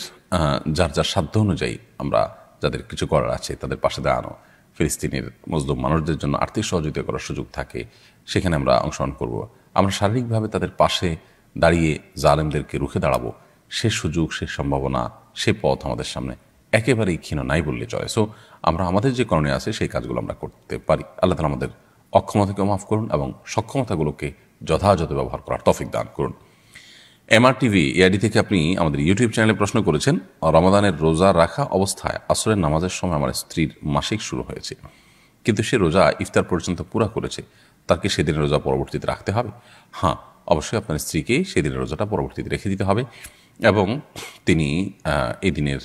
যার যার সাধ্য অনুযায়ী আমরা যাদের কিছু করার আছে তাদের পাশে দাঁড়ানো, ফিলিস্তিনের মজলুম মানুষদের জন্য আর্থিক সহযোগিতা করার সুযোগ থাকে সেখানে আমরা অংশগ্রহণ করব। আমরা শারীরিকভাবে তাদের পাশে দাঁড়িয়ে জালেমদেরকে রুখে দাঁড়াবো, সে সুযোগ, সে সম্ভাবনা, সে পথ আমাদের সামনে একেবারেই ক্ষীণ নাই বললে চলে। সো আমরা আমাদের যে করণীয় আছে সেই কাজগুলো আমরা করতে পারি। আল্লাহ তাআলা আমাদের অক্ষমতাকে মাফ করুন এবং সক্ষমতাগুলোকে যথাযথ ব্যবহার করার তৌফিক দান করুন। MRTV এআইডি থেকে আপনি আমাদের ইউটিউব চ্যানেলে প্রশ্ন করেছেন, রমাদানের রোজা রাখা অবস্থায় আসরের নামাজের সময় আমার স্ত্রীর মাসিক শুরু হয়েছে, কিন্তু সে রোজা ইফতার পর্যন্ত পুরা করেছে, তার কি সেদিনের রোজা পরবর্তীতে রাখতে হবে? হ্যাঁ, অবশ্যই আপনার স্ত্রীকে সেদিনের রোজাটা পরবর্তীতে রেখে দিতে হবে এবং তিনি এই দিনের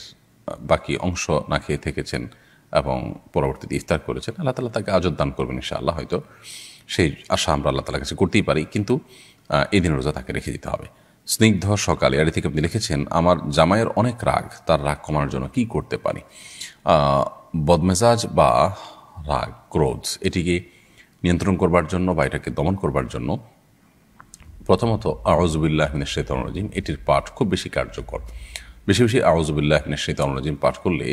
বাকি অংশ না খেয়ে থেকেছেন এবং পরবর্তীতে ইফতার করেছেন, আল্লাহ তাআলা তাকে আজর দান করবেন ইনশাআল্লাহ। হয়তো সেই আশা আমরা আল্লাহ তাআলার কাছে করতেই পারি, কিন্তু এই দিনের রোজা তাকে রেখে দিতে হবে। স্নিগ্ধ সকালে এর থেকে আপনি লিখেছেন, আমার জামাইয়ের অনেক রাগ, তার রাগ কমানোর জন্য কি করতে পারি? বদমেজাজ বা রাগ, ক্রোধ, এটিকে নিয়ন্ত্রণ করবার জন্য বা এটাকে দমন করবার জন্য প্রথমত আউযু বিল্লাহি মিনাশ শাইতানির রাজিম এটির পাঠ খুব বেশি কার্যকর। বেশি বেশি আউযু বিল্লাহি মিনাশ শাইতানির রাজিম পাঠ করলে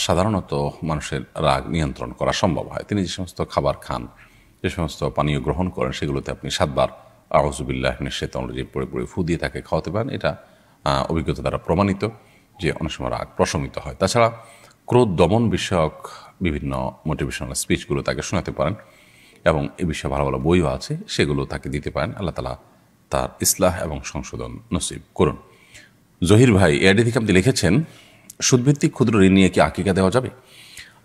সাধারণত মানুষের রাগ নিয়ন্ত্রণ করা সম্ভব হয়। তিনি যে সমস্ত খাবার খান, যে সমস্ত পানীয় গ্রহণ করেন সেগুলোতে আপনি 7 বার আউযু বিল্লাহি মিনাশ শাইতানির রাজিম পড়ে পড়ে ফু দিয়ে তাকে খাওয়াতে পারেন। এটা অভিজ্ঞতা দ্বারা প্রমাণিত যে অনেক সময় রাগ প্রশমিত হয়। তাছাড়া ক্রোধ দমন বিষয়ক বিভিন্ন মোটিভেশনাল স্পিচগুলো তাকে শোনাতে পারেন এবং এ বিষয়ে ভালো ভালো বইও আছে, সেগুলো তাকে দিতে পারেন। আল্লাহ তাআলা তার ইসলাহ এবং সংশোধন নসিব করুন। জহির ভাই এআইডি থেকে আপনি লিখেছেন, সুদভিত্তিক ক্ষুদ্র ঋণ নিয়ে কি আকিকা দেওয়া যাবে?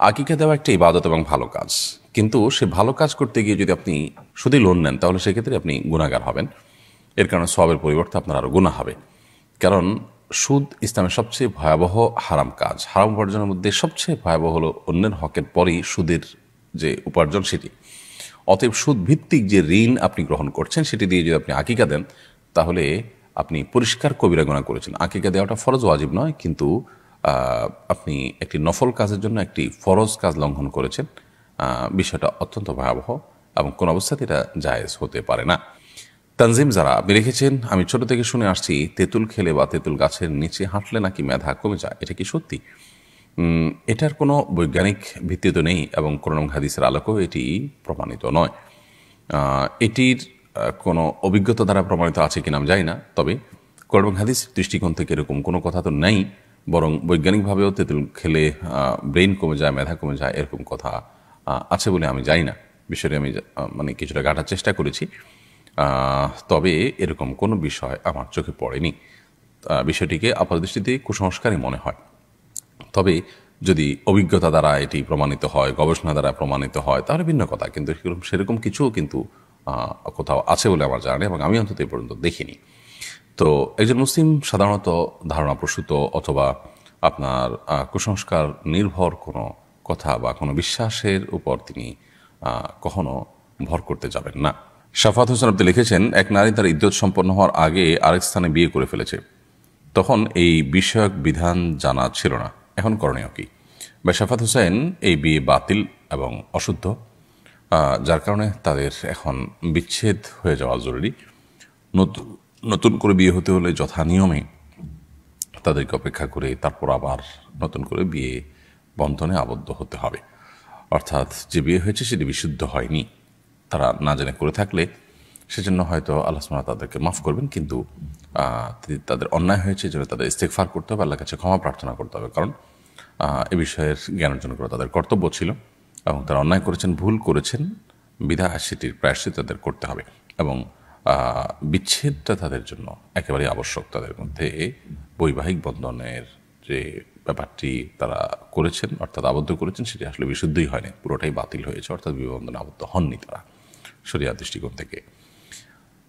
আকিকা দেওয়া একটা ইবাদত এবং ভালো কাজ, কিন্তু সে ভালো কাজ করতে গিয়ে যদি আপনি সুদে লোন নেন তাহলে সেক্ষেত্রে আপনি গুনাহগার হবেন। এর কারণে সওয়াবের পরিবর্তে আপনার আরও গুনাহ হবে। কারণ সুদ ইসলামের সবচেয়ে ভয়াবহ হারাম কাজ। হারাম উপার্জনের মধ্যে সবচেয়ে ভয়াবহ হলো অন্যের হকের পরেই সুদের যে উপার্জন সেটি। অতএব সুদ ভিত্তিক যে ঋণ আপনি গ্রহণ করছেন সেটি দিয়ে যদি আপনি আকিকা দেন তাহলে আপনি পরিষ্কার কবিরা গুনাহ করেছেন। আকিকা দেওয়াটা ফরজ ওয়াজিব নয়, কিন্তু আপনি একটি নফল কাজের জন্য একটি ফরজ কাজ লঙ্ঘন করেছেন। বিষয়টা অত্যন্ত ভয়াবহ এবং কোন অবস্থাতে এটা জায়েজ হতে পারে না। তানজিম যারা আপনি লিখেছেন, আমি ছোট থেকে শুনে আসছি তেঁতুল খেলে বা তেঁতুল গাছের নিচে হাঁটলে নাকি মেধা কমে যায়, এটা কি সত্যি? এটার কোনো বৈজ্ঞানিক ভিত্তি তো নেই এবং কোরআন হাদিসের আলোকেও এটি প্রমাণিত নয়। এটির কোনো অভিজ্ঞতা দ্বারা প্রমাণিত আছে কিনা আমি জানি না, তবে কোরআন হাদিস দৃষ্টিকোণ থেকে এরকম কোনো কথা তো নেই। বরং বৈজ্ঞানিকভাবেও তেঁতুল খেলে ব্রেইন কমে যায়, মেধা কমে যায়, এরকম কথা আছে বলে আমি জানি না। বিষয়টি আমি কিছুটা ঘাটার চেষ্টা করেছি। তবে এরকম কোনো বিষয় আমার চোখে পড়েনি। বিষয়টিকে আপাতদৃষ্টিতে কুসংস্কারই মনে হয়। তবে যদি অভিজ্ঞতা দ্বারা এটি প্রমাণিত হয়, গবেষণা দ্বারা প্রমাণিত হয়, তাহলে ভিন্ন কথা। কিন্তু সেরকম কিছুও কিন্তু কোথাও আছে বলে আমার জানা নেই, এবং আমি অন্তত এ পর্যন্ত দেখিনি। তো একজন মুসলিম সাধারণত ধারণাপ্রসূত অথবা আপনার কুসংস্কার নির্ভর কোনো কথা বা কোনো বিশ্বাসের উপর তিনি কখনো ভর করতে যাবেন না। শাফাত হোসেন আপনি লিখেছেন, এক নারী তার ইদ্যত সম্পন্ন হওয়ার আগে আরেক স্থানে বিয়ে করে ফেলেছে, তখন এই বিষয়ক বিধান জানা ছিল না, এখন করণীয় কি? বা শাফাত হোসেন, এই বিয়ে বাতিল এবং অশুদ্ধ, যার কারণে তাদের এখন বিচ্ছেদ হয়ে যাওয়া জরুরি। নতুন করে বিয়ে হতে হলে যথা নিয়মে তাদেরকে অপেক্ষা করে তারপর আবার নতুন করে বিয়ে বন্ধনে আবদ্ধ হতে হবে। অর্থাৎ যে বিয়ে হয়েছে সেটি বিশুদ্ধ হয়নি, তারা না জেনে করে থাকলে সেজন্য হয়তো আল্লাহ সুবহানাহু তাদেরকে মাফ করবেন, কিন্তু তাদের অন্যায় হয়েছে যেন তাদের ইস্তেগফার করতে হবে, আল্লাহর কাছে ক্ষমা প্রার্থনা করতে হবে। কারণ এ বিষয়ের জ্ঞান অর্জন করা তাদের কর্তব্য ছিল, এবং তারা অন্যায় করেছেন, ভুল করেছেন, বিধায় সেটির প্রায়শ্চিত্ত তাদের করতে হবে। এবং বিচ্ছেদটা তাদের জন্য একেবারেই আবশ্যক। তাদের মধ্যে বৈবাহিক বন্ধনের যে ব্যাপারটি তারা করেছেন, অর্থাৎ আবদ্ধ করেছেন, সেটি আসলে বিশুদ্ধই হয়নি, পুরোটাই বাতিল হয়েছে, অর্থাৎ বিবাহ বন্ধনে আবদ্ধ হননি তারা শরিয়া দৃষ্টিকোণ থেকে।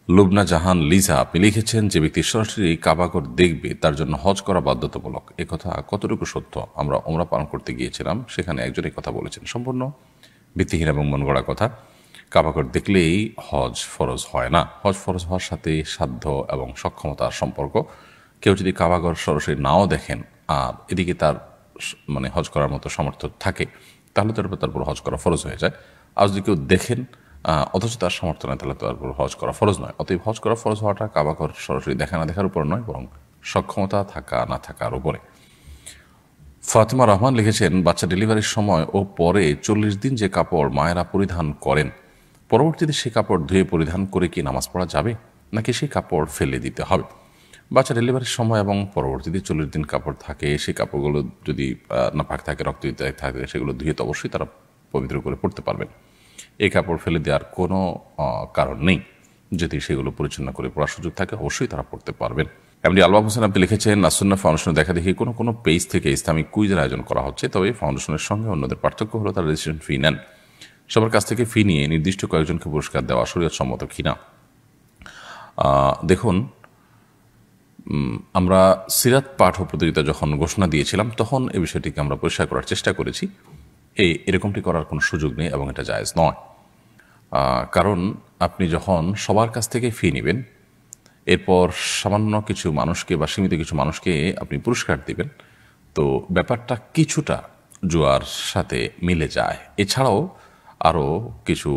লুবনা জাহান লিজা আপনি লিখেছেন, যে ব্যক্তি সরাসরি কাবাঘর দেখবে তার জন্য হজ করা বাধ্যতামূলক। একথা কতটুকু সত্য? আমরা ওমরা পালন করতে গিয়েছিলাম, সেখানে একজন এই কথা বলেছেন। সম্পূর্ণ ভিত্তিহীন এবং মন গড়া কথা। কাবাঘর দেখলেই হজ ফরজ হয় না। হজ ফরজ হওয়ার সাথে সাধ্য এবং সক্ষমতার সম্পর্ক। কেউ যদি কাবাঘর সরাসরি নাও দেখেন আর এদিকে তার হজ করার মতো সামর্থ্য থাকে, তাহলে তারপর হজ করা ফরজ হয়ে যায়। আর যদি কেউ দেখেন অথচ তার সামর্থ্য নয়, তাহলে তারপর হজ করা ফরজ নয়। অতএব হজ করা ফরজ হওয়াটা কাবাঘর সরাসরি দেখা না দেখার উপর নয়, বরং সক্ষমতা থাকা না থাকার উপরে। ফাতিমা রহমান লিখেছেন, বাচ্চা ডেলিভারির সময় ও পরে 40 দিন যে কাপড় মায়েরা পরিধান করেন, পরবর্তীতে সেই কাপড় ধুয়ে পরিধান করে কি নামাজ পড়া যাবে, নাকি সেই কাপড় ফেলে দিতে হবে? বাচ্চা ডেলিভারির সময় এবং পরবর্তীতে 40 দিন কাপড় থাকে, সেই কাপড়গুলো যদি নাপাক থাকে, রক্ত থাকে, সেগুলো ধুয়ে তো অবশ্যই তারা পবিত্র করে পড়তে পারবেন। এই কাপড় ফেলে দেওয়ার কোনো কারণ নেই। যদি সেগুলো পরিচ্ছন্ন করে পড়ার সুযোগ থাকে, অবশ্যই তারা পড়তে পারবেন। এমনি আলবাব হোসেন আপনি লিখেছেন, আসুন্নাহ ফাউন্ডেশনে দেখা দেখি কোনো পেজ থেকে ইসলামিক কুইজের আয়োজন করা হচ্ছে, তবে ফাউন্ডেশনের সঙ্গে অন্যদের পার্থক্য হলো তারা রেজিস্ট্রেশন ফি নেন। সবার কাছ থেকে ফি নিয়ে নির্দিষ্ট কয়েকজনকে পুরস্কার দেওয়া শরীয়ত সম্মত কিনা? দেখুন, আমরা সিরাত পাঠ প্রতিযোগিতা যখন ঘোষণা দিয়েছিলাম, তখন এই বিষয়টিকে আমরা পরিষ্কার করার চেষ্টা করেছি। এরকমটি করার কোনো সুযোগ নেই এবং এটা জায়েজ নয়। কারণ আপনি যখন সবার কাছ থেকে ফি নেবেন, এরপর সামান্য কিছু মানুষকে বা সীমিত কিছু মানুষকে আপনি পুরস্কার দিবেন, তো ব্যাপারটা কিছুটা জুয়ার সাথে মিলে যায়। এছাড়াও আরও কিছু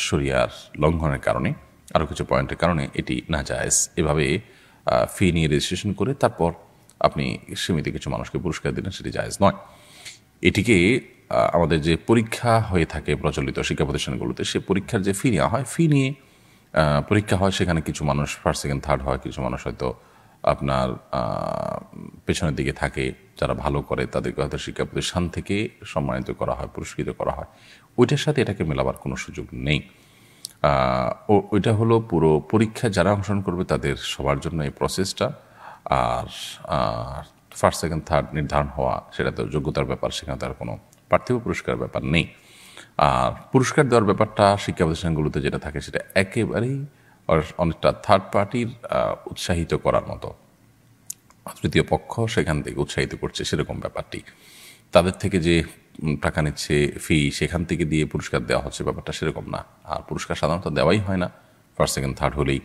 শরিয়ার লঙ্ঘনের কারণে, আরও কিছু পয়েন্টের কারণে এটি নাজায়েজ। এভাবে ফি নিয়ে রেজিস্ট্রেশন করে তারপর আপনি সীমিত কিছু মানুষকে পুরস্কার দিলেন, সেটি জায়েজ নয়। এটিকে আমাদের যে পরীক্ষা হয়ে থাকে প্রচলিত শিক্ষা প্রতিষ্ঠানগুলোতে, সে পরীক্ষার যে ফি নেওয়া হয়, ফি নিয়ে পরীক্ষা হয়, সেখানে কিছু মানুষ ফার্স্ট সেকেন্ড থার্ড হয়, কিছু মানুষ হয়তো আপনার পেছনের দিকে থাকে, যারা ভালো করে তাদেরকে হয়তো শিক্ষা প্রতিষ্ঠান থেকে সম্মানিত করা হয়, পুরস্কৃত করা হয়। ওইটার সাথে এটাকে মেলাবার কোনো সুযোগ নেই। ওইটা হলো পুরো পরীক্ষায় যারা অংশগ্রহণ করবে তাদের সবার জন্য এই প্রসেসটা। আর ফার্স্ট সেকেন্ড থার্ড নির্ধারণ হওয়া, সেটা তো যোগ্যতার ব্যাপার, সেখানে তার কোনো পার্থিব পুরস্কার ব্যাপার নেই। আর পুরস্কার দেওয়ার ব্যাপারটা শিক্ষা প্রতিষ্ঠানগুলোতে যেটা থাকে, সেটা একেবারেই অনেকটা থার্ড পার্টির উৎসাহিত করার মতো। তৃতীয় পক্ষ সেখান থেকে উৎসাহিত করছে, সেরকম ব্যাপারটি। তাদের থেকে যে টাকা নিচ্ছে ফি, সেখান থেকে দিয়ে পুরস্কার দেওয়া হচ্ছে, ব্যাপারটা সেরকম না। আর পুরস্কার সাধারণত দেওয়াই হয় না ফার্স্ট সেকেন্ড থার্ড হলেই।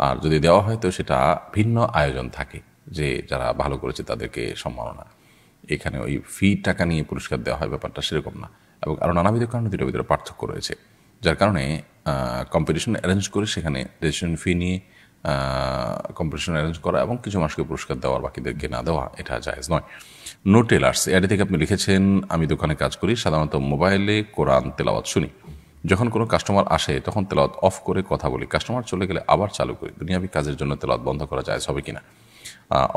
আর যদি দেওয়া হয় তো সেটা ভিন্ন আয়োজন থাকে, যে যারা ভালো করেছে তাদেরকে সম্মাননা। এখানে ওই ফি টাকা নিয়ে পুরস্কার দেওয়া হয়, ব্যাপারটা সেরকম না। এবং আরও নানাবিধ কারণে দুটোর ভিতরে পার্থক্য রয়েছে, যার কারণে কম্পিটিশন অ্যারেঞ্জ করে সেখানে রেজিস্ট্রেশন ফি নিয়ে কম্পিটিশন অ্যারেঞ্জ করা এবং কিছু মানুষকে পুরস্কার দেওয়ার বাকিদেরকে না দেওয়া, এটা জায়েজ নয়। নো টেলার্স এআডি থেকে আপনি লিখেছেন, আমি দোকানে কাজ করি, সাধারণত মোবাইলে কোরআন তেলাওয়াত শুনি। যখন কোনো কাস্টমার আসে তখন তেলাওয়াত অফ করে কথা বলি, কাস্টমার চলে গেলে আবার চালু করি। দুনিয়াবি কাজের জন্য তেলাওয়াত বন্ধ করা জায়েজ হবে কিনা?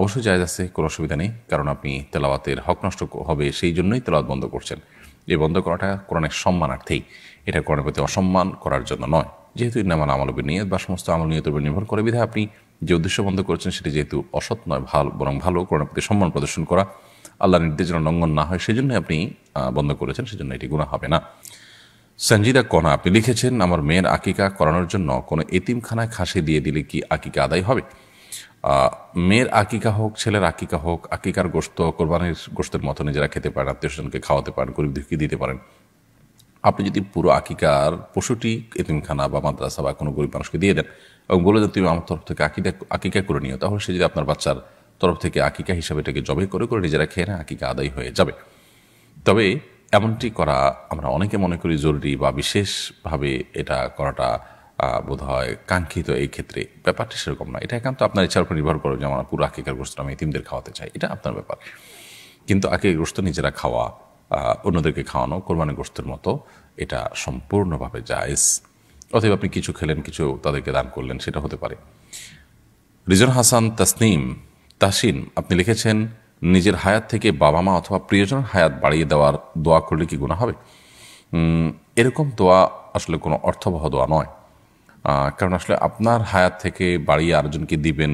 অবশ্যই জায়েজ আছে, কোনো অসুবিধা নেই। কারণ আপনি তেলাওয়াতের হক নষ্ট হবে সেই জন্যই তেলাওয়াত বন্ধ করছেন। এই বন্ধ করাটা কোরআনের সম্মানার্থেই, এটা কোরআনের প্রতি অসম্মান করার জন্য নয়। যেহেতু ইন্নামাল আমালু বিন্নিয়াত বা সমস্ত আমল নিয়তের উপর নির্ভর করে, বিধায় আপনি যে উদ্দেশ্য বন্ধ করেছেন সেটি যেহেতু অসৎ নয়, বরং ভালো, কোরআনের প্রতি সম্মান প্রদর্শন করা, আল্লাহর নির্দেশ যেন লঙ্ঘন না হয়, সেই জন্যই আপনি বন্ধ করেছেন, সেজন্য এটি গুনাহ হবে না। সঞ্জিদা কণা আপনি লিখেছেন, আমার মেয়ের আকিকা করানোর জন্য কোনো এতিমখানায় খাসি দিয়ে দিলে কি আকিকা আদায় হবে? মেয়ের আকিকা হোক, ছেলের আকিকা হোক, আকিকার গোশত কোরবানির গোশতের মতো নিজেরা খেতে পারেন, আত্মীয়স্বজনকে খাওয়াতে পারেন, গরিব দুঃখী দিতে পারেন। আপনি যদি পুরো আকিকার পশুটি এতিমখানা বা মাদ্রাসা বা কোনো গরিব মানুষকে দিয়ে দেন এবং বলে দেন তুমি আমার তরফ থেকে আকিকা করে নিও, তাহলে সে যদি আপনার বাচ্চার তরফ থেকে আকিকা হিসাবে এটাকে জবে করে করে নিজেরা খেয়ে না, আকিকা আদায় হয়ে যাবে। তবে এমনটি করা আমরা অনেকে মনে করি জরুরি বা বিশেষভাবে এটা করাটা বোধ হয় কাঙ্ক্ষিত। এই ক্ষেত্রে ব্যাপারটি সেরকম না, এটা একান্ত আপনার ইচ্ছার উপর নির্ভর করে যে আমার পুরো আকিকার গোশত আমি এতিমদের খাওয়াতে চাই, এটা আপনার ব্যাপার। কিন্তু আকিকার গোশত নিজেরা খাওয়া, অন্যদেরকে খাওয়ানো কোরবানির গোশতের মতো, এটা সম্পূর্ণভাবে জায়েজ। অতএব আপনি কিছু খেলেন, কিছু তাদেরকে দান করলেন, সেটা হতে পারে। রিজন হাসান তাসিন আপনি লিখেছেন, নিজের হায়াত থেকে বাবা মা অথবা প্রিয়জনের হায়াত বাড়িয়ে দেওয়ার দোয়া করলে কি গুনাহ হবে? এরকম দোয়া আসলে কোনো অর্থবহ দোয়া নয়, কারণ আসলে আপনার হায়াত থেকে বাড়িয়ে আরেকজনকে দিবেন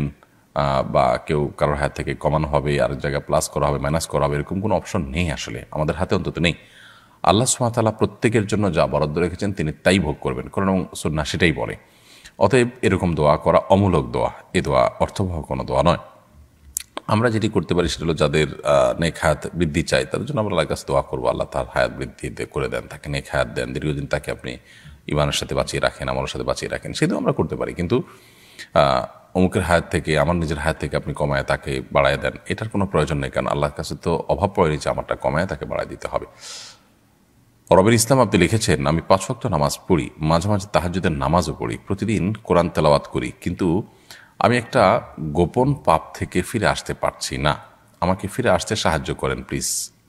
বা কেউ কারোর হায়াত থেকে কমানো হবে, আরেক জায়গায় প্লাস করা হবে, মাইনাস করা হবে, এরকম কোনো অপশন নেই, আসলে আমাদের হাতে অন্তত নেই। আল্লাহ সুবহানাহু ওয়া তাআলা প্রত্যেকের জন্য যা বরাদ্দ রেখেছেন তিনি তাই ভোগ করবেন, কারণ সুন্নাহ সেটাই বলে। অতএব এরকম দোয়া করা অমূলক দোয়া, এ দোয়া অর্থবহ কোনো দোয়া নয়। আমরা যেটি করতে পারি সেটা হলো, যাদের নেক হায়াত বৃদ্ধি চাই তাদের জন্য আমরা আল্লাহর কাছে দোয়া করবো, আল্লাহ তার হায়াত বৃদ্ধি করে দেন, তাকে নেক হায়াত দেন, দীর্ঘদিন তাকে আপনি ইমানের সাথে বাঁচিয়ে রাখেন, আমলের সাথে বাঁচিয়ে রাখেন, সেই দোয়া আমরা করতে পারি। কিন্তু অমুকের হায়াত থেকে, আমার নিজের হায়াত থেকে আপনি কমায় তাকে বাড়ায় দেন, এটার কোনো প্রয়োজন নেই, কারণ আল্লাহর কাছে তো অভাব পড়েনি যে আমারটা কমায় তাকে বাড়ায় দিতে হবে। রবির ইসলাম আপনি লিখেছেন, আমি 5 ওয়াক্ত নামাজ পড়ি, মাঝে মাঝে তাহাজ্জুদের নামাজও পড়ি, প্রতিদিন কোরআন তেলাওয়াত করি, কিন্তু আমি একটা গোপন পাপ থেকে ফিরে আসতে পারছি না, আমাকে ফিরে আসতে সাহায্য করেন প্লিজ,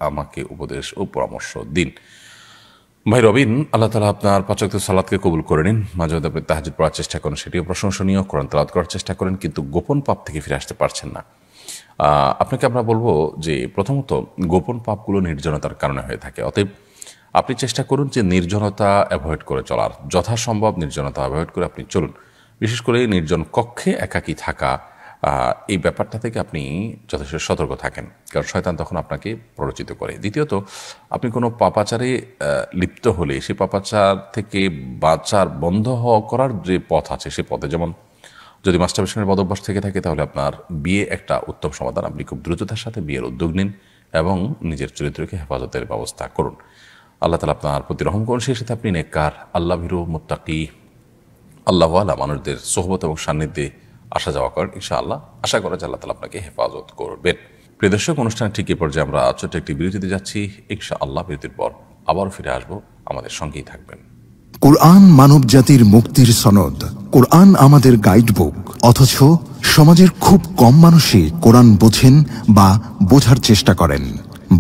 আমাকে উপদেশ ও পরামর্শ দিন। ভাই রবিন, আল্লাহ তাআলা আপনার 5 ওয়াক্ত সালাতকে কবুল করে নিন, মাঝে মাঝে আপনি তাহাজ্জুদ পড়ার চেষ্টা করেন, সেটিও প্রশংসনীয়, কোরআন তেলাওয়াত করার চেষ্টা করেন, কিন্তু গোপন পাপ থেকে ফিরে আসতে পারছেন না। আপনাকে আমরা বলবো যে প্রথমত গোপন পাপগুলো নির্জনতার কারণে হয়ে থাকে, অতএব আপনি চেষ্টা করুন যে নির্জনতা অ্যাভয়েড করে চলার, যথাসম্ভব নির্জনতা অ্যাভয়েড করে আপনি চলুন। বিশেষ করে নির্জন কক্ষে একাকী থাকা, এই ব্যাপারটা থেকে আপনি যথেষ্ট সতর্ক থাকেন, কারণ শয়তান তখন আপনাকে প্ররোচিত করে। দ্বিতীয়ত, আপনি কোনো পাপাচারে লিপ্ত হলে সেই পাপাচার থেকে বাঁচার বন্ধ করার যে পথ আছে, সে পথে, যেমন যদি মাস্টারবেশনের বদভ্যাস থেকে থাকে তাহলে আপনার বিয়ে একটা উত্তম সমাধান, আপনি খুব দ্রুততার সাথে বিয়ের উদ্যোগ নিন এবং নিজের চরিত্রকে হেফাজতের ব্যবস্থা করুন। আল্লাহ তাআলা আপনার প্রতি রহম করুন, সেই সাথে আপনি নেককার, আল্লাহ ভীরু, মুত্তাকি, আল্লাহওয়ালা মানুষদের সোহবত এবং সান্নিধ্যে আসা যাওয়া করেন। ইনশাআল্লাহ আশা করা যায় আল্লাহ তাআলা আপনাকে হেফাজত করবেন। প্রিয় দর্শক, অনুষ্ঠানের ঠিক এ পর্যায়ে আমরা ছোট্ট একটি বিরতিতে যাচ্ছি। ইনশাআল্লাহ বিরতির পর আবারও ফিরে আসবো, আমাদের সঙ্গেই থাকবেন। কোরআন মানব জাতির মুক্তির সনদ, কোরআন আমাদের গাইড বুক, অথচ সমাজের খুব কম মানুষই কোরআন বোঝেন বা বোঝার চেষ্টা করেন।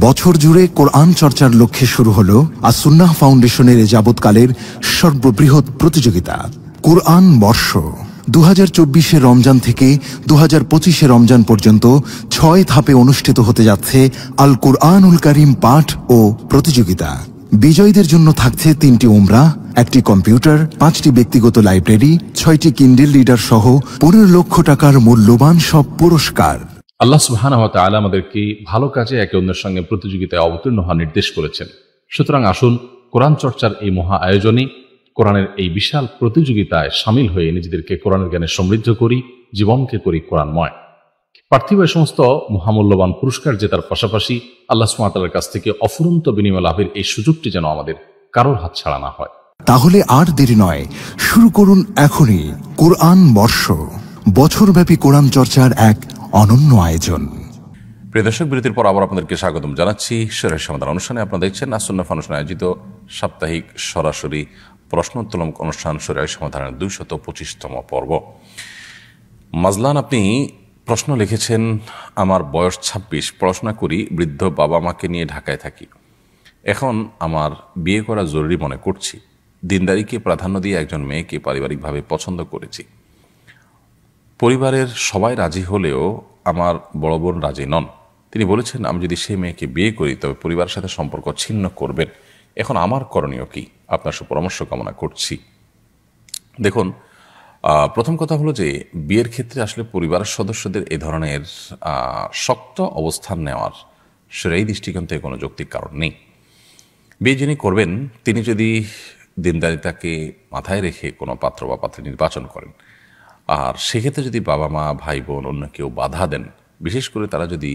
বছর জুড়ে কোরআন চর্চার লক্ষ্যে শুরু হলো আস-সুন্নাহ ফাউন্ডেশনের যাবৎকালের সর্ববৃহৎ প্রতিযোগিতা কোরআন বর্ষ। 2024 রমজান থেকে 2025 রমজান পর্যন্ত 6 ধাপে অনুষ্ঠিত হতে যাচ্ছে আল কোরআনুল কারীম পাঠ ও প্রতিযোগিতা। বিজয়ীদের জন্য থাকছে 3টি উমরা, 1টি কম্পিউটার, 5টি ব্যক্তিগত লাইব্রেরি, 6টি কিন্ডেল রিডার সহ 15 লক্ষ টাকার মূল্যবান সব পুরস্কার। আল্লাহ সুবহানাহু ওয়া তাআলা আমাদেরকে ভালো কাজে একে অন্যের সঙ্গে প্রতিযোগিতায় অবতীর্ণ হওয়ার নির্দেশ করেছেন। সুতরাং আসুন কোরআন চর্চার এই মহা আয়োজনে, কোরআনের এই বিশাল প্রতিযোগিতায় সামিল হয়ে নিজেদেরকে কোরআনের জ্ঞানে সমৃদ্ধ করি, জীবনকে করি কোরআনময়। পার্থিব এই সমস্ত মহামূল্যবান পুরস্কার জেতার পাশাপাশি আল্লাহ সুবহানাহু ওয়া তাআলার কাছ থেকে অফুরন্ত বিনিময় লাভের এই সুযোগটি যেন আমাদের কারোর হাত ছাড়া না হয়। তাহলে আর দেরি নয়, শুরু করুন এখনই কোরআন বর্ষ, বছরব্যাপী কোরআন চর্চার এক অনন্য আয়োজন। প্রিয় দর্শক, বিরতির পর আবার আপনাদেরকে স্বাগতম জানাচ্ছি শরীয়ত সমাধান অনুষ্ঠানে। আপনারা দেখছেন আস-সুন্নাহ ফাউন্ডেশন আয়োজিত সাপ্তাহিক সরাসরি প্রশ্নোত্তোলন অনুষ্ঠান শরীয়ত সমাধানের 225তম পর্ব। মাজলান আপনি প্রশ্ন লিখেছেন, আমার বয়স 26, পড়াশোনা করি, বৃদ্ধ বাবা মাকে নিয়ে ঢাকায় থাকি। এখন আমার বিয়ে করা জরুরি মনে করছি। দিনদারিকে প্রাধান্য দিয়ে একজন মেয়েকে পারিবারিকভাবে পছন্দ করেছি। পরিবারের সবাই রাজি হলেও আমার বড় বোন রাজি নন। তিনি বলেছেন আমি যদি সেই মেয়েকে বিয়ে করি তবে পরিবারের সাথে সম্পর্ক ছিন্ন করবেন। এখন আমার করণীয় কি? আপনার সুপরামর্শ কামনা করছি। দেখুন, প্রথম কথা হলো যে বিয়ের ক্ষেত্রে আসলে পরিবারের সদস্যদের এই ধরনের শক্ত অবস্থান নেওয়ার সেই দৃষ্টিকোণ থেকে কোনো যৌক্তিক কারণ নেই। বিয়ে যিনি করবেন তিনি যদি দিনদারিতাকে মাথায় রেখে কোনো পাত্র বা পাত্রী নির্বাচন করেন, আর সেক্ষেত্রে যদি বাবা মা ভাই বোন অন্য কেউ বাধা দেন, বিশেষ করে তারা যদি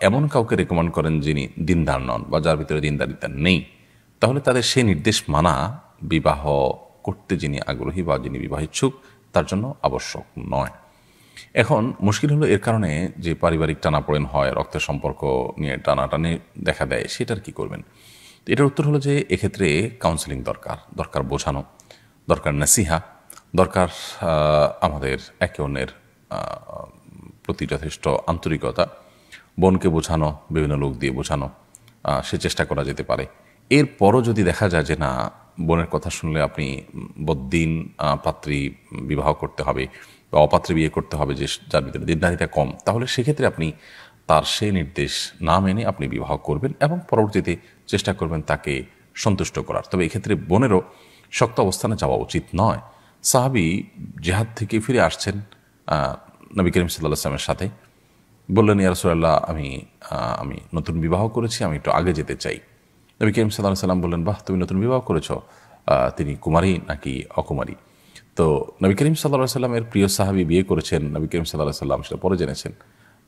এমন কাউকে রেকমেন্ড করেন যিনি দিনদার নন বা যার ভিতরে দিনদারিতা নেই, তাহলে তাদের সেই নির্দেশ মানা বিবাহ করতে যিনি আগ্রহী বা যিনি বিবাহ ইচ্ছুক তার জন্য আবশ্যক নয়। এখন মুশকিল হলো এর কারণে যে পারিবারিক টানাপোড়েন হয়, রক্তের সম্পর্ক নিয়ে টানাটানি দেখা দেয়, সেটার কি করবেন? এটার উত্তর হলো যে এক্ষেত্রে কাউন্সেলিং দরকার বোঝানো, দরকার নাসিহা, দরকার আমাদের একে অন্যের প্রতি যথেষ্ট আন্তরিকতা, বোনকে বোঝানো, বিভিন্ন লোক দিয়ে বোঝানো, সে চেষ্টা করা যেতে পারে। এরপরও যদি দেখা যায় যে না, বোনের কথা শুনলে আপনি বদ্দিন পাত্রী বিবাহ করতে হবে বা অপাত্রে বিয়ে করতে হবে যে যার ভিতরে দিনদারিতা কম, তাহলে সেক্ষেত্রে আপনি তার সেই নির্দেশ না মেনে আপনি বিবাহ করবেন এবং পরবর্তীতে চেষ্টা করবেন তাকে সন্তুষ্ট করার। তবে এক্ষেত্রে বোনেরও শক্ত অবস্থানে যাওয়া উচিত নয়। সাহাবী জিহাদ থেকে ফিরে আসছেন নবী করিম সাল্লাল্লাহু আলাইহি ওয়াসাল্লামের সাথে, বললেন, ইয়া রাসূলুল্লাহ, আমি নতুন বিবাহ করেছি, আমি একটু আগে যেতে চাই। নবী করিম সাল্লাল্লাহু আলাইহি ওয়াসাল্লাম বললেন, বাহ, তুমি নতুন বিবাহ করেছো, তিনি কুমারী নাকি অকুমারী? তো নবী করিম সাল্লাল্লাহু আলাইহি ওয়াসাল্লামের প্রিয় সাহাবী বিয়ে করেছেন, নবী করিম সাল্লাল্লাহু আলাইহি ওয়াসাল্লাম সেটা পরে জেনেছেন।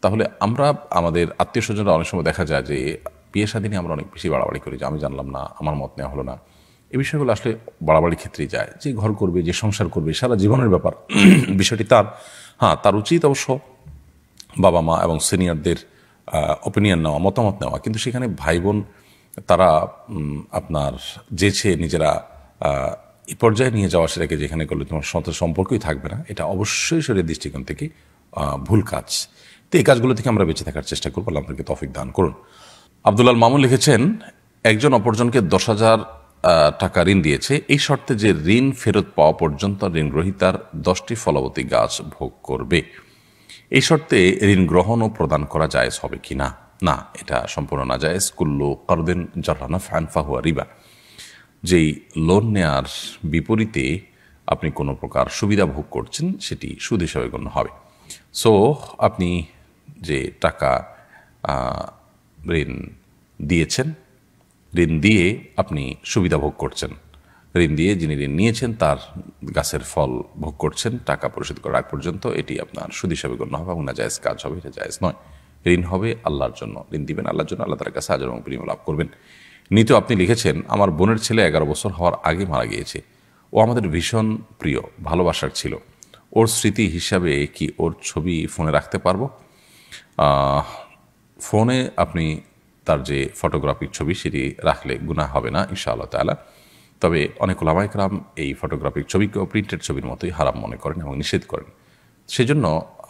তাহলে আমরা আমাদের আত্মীয় স্বজনরা অনেক সময় দেখা যায় যে বিয়ে শাদী নিয়ে আমরা অনেক বেশি বাড়াবাড়ি করি, যে আমি জানলাম না, আমার মত নেওয়া হলো না। এই বিষয়গুলো আসলে বাড়াবাড়ির ক্ষেত্রেই যায়। যে ঘর করবে, যে সংসার করবে, সারা জীবনের ব্যাপার, বিষয়টি তার। তার উচিত অবশ্য বাবা মা এবং সিনিয়রদের ওপিনিয়ন নেওয়া, মতামত নেওয়া, কিন্তু সেখানে ভাই বোন তারা আপনার যেছে নিজেরা এই পর্যায়ে নিয়ে যাওয়া, সেটাকে যেখানে করলে তোমার সাথে সম্পর্কই থাকবে না, এটা অবশ্যই শরীরের দৃষ্টিকোণ থেকে ভুল কাজ। তো এই কাজগুলো থেকে আমরা বেঁচে থাকার চেষ্টা করবো। আল্লাহ আপনাকে তৌফিক দান করুন। আব্দুল্লাহ মামুন লিখেছেন, একজন অপরজনকে 10,000 টাকা ঋণ দিয়েছে, এই শর্তে যে ঋণ ফেরত পাওয়া পর্যন্ত ঋণ গ্রহীতার 10টি ফলবতী গাছ ভোগ করবে। এই শর্তে ঋণ গ্রহণ ও প্রদান করা জায়েজ হবে কি না? না, এটা সম্পূর্ণ না জায়েজ। কুল্লু কারদিন জাররা নাফআন ফাহুয়া রিবা। যেই লোন নেয়ার বিপরীতে আপনি কোনো প্রকার সুবিধা ভোগ করছেন, সেটি সুদ হিসাবে গণ্য হবে। সো আপনি যে টাকা ঋণ দিয়েছেন, ঋণ দিয়ে আপনি সুবিধা ভোগ করছেন, ঋণ দিয়ে যিনি ঋণ নিয়েছেন তার গাছের ফল ভোগ করছেন টাকা পরিশোধ করার আগ পর্যন্ত, এটি আপনার সুদ হিসাবে গণ্য হবে এবং না জায়েজ কাজ হবে, এটা জায়েজ নয়। ঋণ হবে আল্লাহর জন্য, ঋণ দিবেন আল্লাহর জন্য, আল্লাহ তার কাছে আজর এবং বিনিময় লাভ করবেন। নিতেও আপনি লিখেছেন, আমার বোনের ছেলে 11 বছর হওয়ার আগে মারা গিয়েছে। ও আমাদের ভীষণ প্রিয়, ভালোবাসার ছিল। ওর স্মৃতি হিসাবে কি ওর ছবি ফোনে রাখতে পারবো? ফোনে আপনি তার যে ফটোগ্রাফির ছবি সেটি রাখলে গুনাহ হবে না ইনশাআল্লাহ তাআলা। তবে অনেক উলামায়ে কেরাম এই ফটোগ্রাফিক ছবিকেও প্রিন্টেড ছবির মতোই হারাম মনে করেন এবং নিষেধ করেন। সেজন্য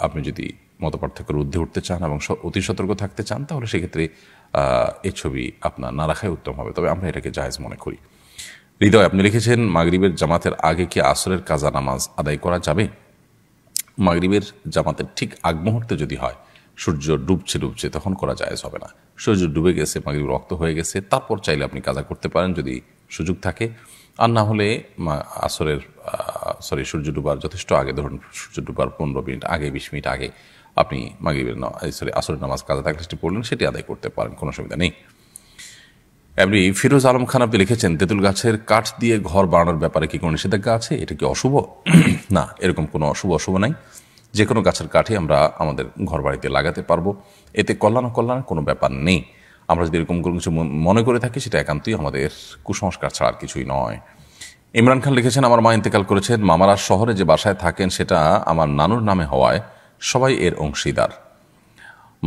আপনি যদি মতপার্থক্যের ঊর্ধ্বে উঠতে চান এবং অতি সতর্ক থাকতে চান, তাহলে সেক্ষেত্রে এই ছবি আপনার না রাখাই উত্তম হবে। তবে আমরা এটাকে জায়েজ মনে করি। হৃদয় আপনি লিখেছেন, মাগরিবের জামাতের আগে কি আসরের কাজা নামাজ আদায় করা যাবে? মাগরিবের জামাতের ঠিক আগ মুহূর্তে যদি হয়, সূর্য ডুবছে তখন করা জায়েজ হবে না। সূর্য ডুবে গেছে, মাগরিব রক্ত হয়ে গেছে, তারপর চাইলে আপনি কাজা করতে পারেন যদি সুযোগ থাকে। আর না হলে সূর্য ডুবার যথেষ্ট আগে, ধরুন সূর্য ডুবার 15 মিনিট আগে, 20 মিনিট আগে আপনি মাগরিবের আসরের নামাজ কাজা থাকলে সেটি পড়লেন, সেটি আদায় করতে পারেন, কোনো অসুবিধা নেই। এমনি ফিরোজ আলম খান আপনি লিখেছেন, তেঁতুল গাছের কাঠ দিয়ে ঘর বানানোর ব্যাপারে কি কোনো নিষেধাজ্ঞা আছে? এটা কি অশুভ? না, এরকম কোনো অশুভ নাই। যে কোনো গাছের কাঠই আমরা আমাদের ঘর বাড়িতে লাগাতে পারবো, এতে কল্যাণের কোনো ব্যাপার নেই। আমরা যদি এরকম কোনো কিছু মনে করে থাকি, সেটা একান্তই আমাদের কুসংস্কার ছাড়া আর কিছুই নয়। ইমরান খান লিখেছেন, আমার মা ইন্তেকাল করেছেন, মামারা শহরে যে বাসায় থাকেন সেটা আমার নানুর নামে হওয়ায় সবাই এর অংশীদার।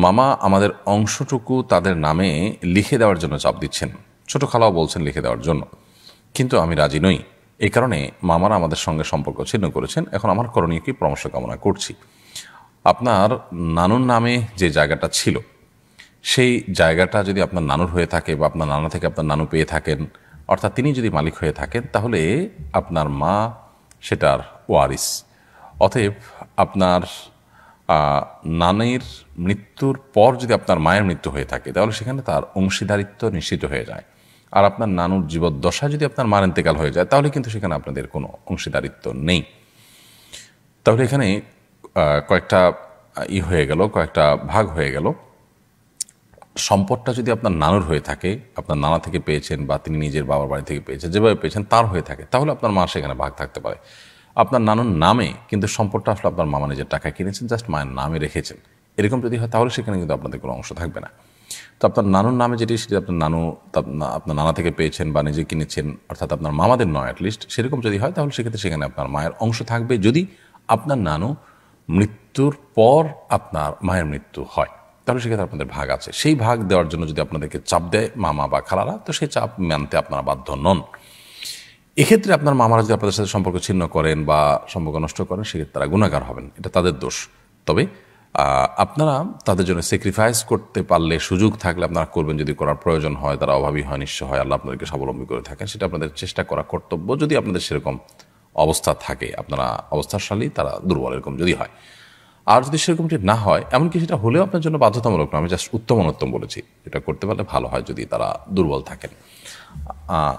মামা আমাদের অংশটুকু তাদের নামে লিখে দেওয়ার জন্য চাপ দিচ্ছেন, ছোট খালাও বলছেন লিখে দেওয়ার জন্য, কিন্তু আমি রাজি নই। এই কারণে মামারা আমাদের সঙ্গে সম্পর্ক ছিন্ন করেছেন। এখন আমার করণীয় কি, পরামর্শ কামনা করছি। আপনার নানুর নামে যে জায়গাটা ছিল, সেই জায়গাটা যদি আপনার নানুর হয়ে থাকে বা আপনার নানা থেকে আপনার নানু পেয়ে থাকেন, অর্থাৎ তিনি যদি মালিক হয়ে থাকেন, তাহলে আপনার মা সেটার ওয়ারিস। অতএব আপনার নানির মৃত্যুর পর যদি আপনার মায়ের মৃত্যু হয়ে থাকে, তাহলে সেখানে তার অংশীদারিত্ব নিশ্চিত হয়ে যায়। আর আপনার নানুর জীবদ্দশায় যদি আপনার মার ইন্তেকাল হয়ে যায় তাহলে কিন্তু সেখানে আপনাদের কোনো অংশীদারিত্ব নেই। তাহলে এখানে কয়েকটা হয়ে গেল, কয়েকটা ভাগ হয়ে গেল। সম্পদটা যদি আপনার নানুর হয়ে থাকে, আপনার নানা থেকে পেয়েছেন বা তিনি নিজের বাবার বাড়ি থেকে পেয়েছেন, যেভাবে পেয়েছেন তার হয়ে থাকে, তাহলে আপনার মার সেখানে ভাগ থাকতে পারে। আপনার নানুর নামে কিন্তু সম্পদটা আসলে আপনার মামা নিজের টাকায় কিনেছেন, জাস্ট মায়ের নামে রেখেছেন, এরকম যদি হয় তাহলে সেখানে কিন্তু আপনাদের কোনো অংশ থাকবে না। তো আপনার নানুর নামে যেটি, সেটি আপনার নানু আপনার নানা থেকে পেয়েছেন বা নিজে কিনেছেন, অর্থাৎ আপনার মামাদের নয় অ্যাটলিস্ট, সেরকম যদি হয় তাহলে সেক্ষেত্রে সেখানে আপনার মায়ের অংশ থাকবে, যদি আপনার নানু মৃত্যুর পর আপনার মায়ের মৃত্যু হয় তাহলে সেক্ষেত্রে আপনাদের ভাগ আছে। সেই ভাগ দেওয়ার জন্য যদি আপনাদেরকে চাপ দেয় মামা বা খালারা, তো সেই চাপ মানতে আপনারা বাধ্য নন। এক্ষেত্রে আপনার মামারা যদি আপনাদের সাথে সম্পর্ক ছিন্ন করেন বা সম্পর্ক নষ্ট করেন, সেক্ষেত্রে তারা গুনাহগার হবেন, এটা তাদের দোষ। তবে আপনারা তাদের জন্য স্যাক্রিফাইস করতে পারলে, সুযোগ থাকলে আপনারা করবেন। যদি করার প্রয়োজন হয়, তারা অভাবী হয়, নিঃস্ব হয়, আল্লাহ আপনাদেরকে স্বাবলম্বী করে থাকেন, সেটা আপনাদের চেষ্টা করা কর্তব্য, যদি আপনাদের সেরকম অবস্থা থাকে, আপনারা অবস্থাশালী, তারা দুর্বল, এরকম যদি হয়। আর যদি সেরকমটি না হয়, এমনকি সেটা হলেও আপনার জন্য বাধ্যতামূলক না, আমি জাস্ট উত্তম অনুত্তম বলেছি, এটা করতে পারলে ভালো হয় যদি তারা দুর্বল থাকেন।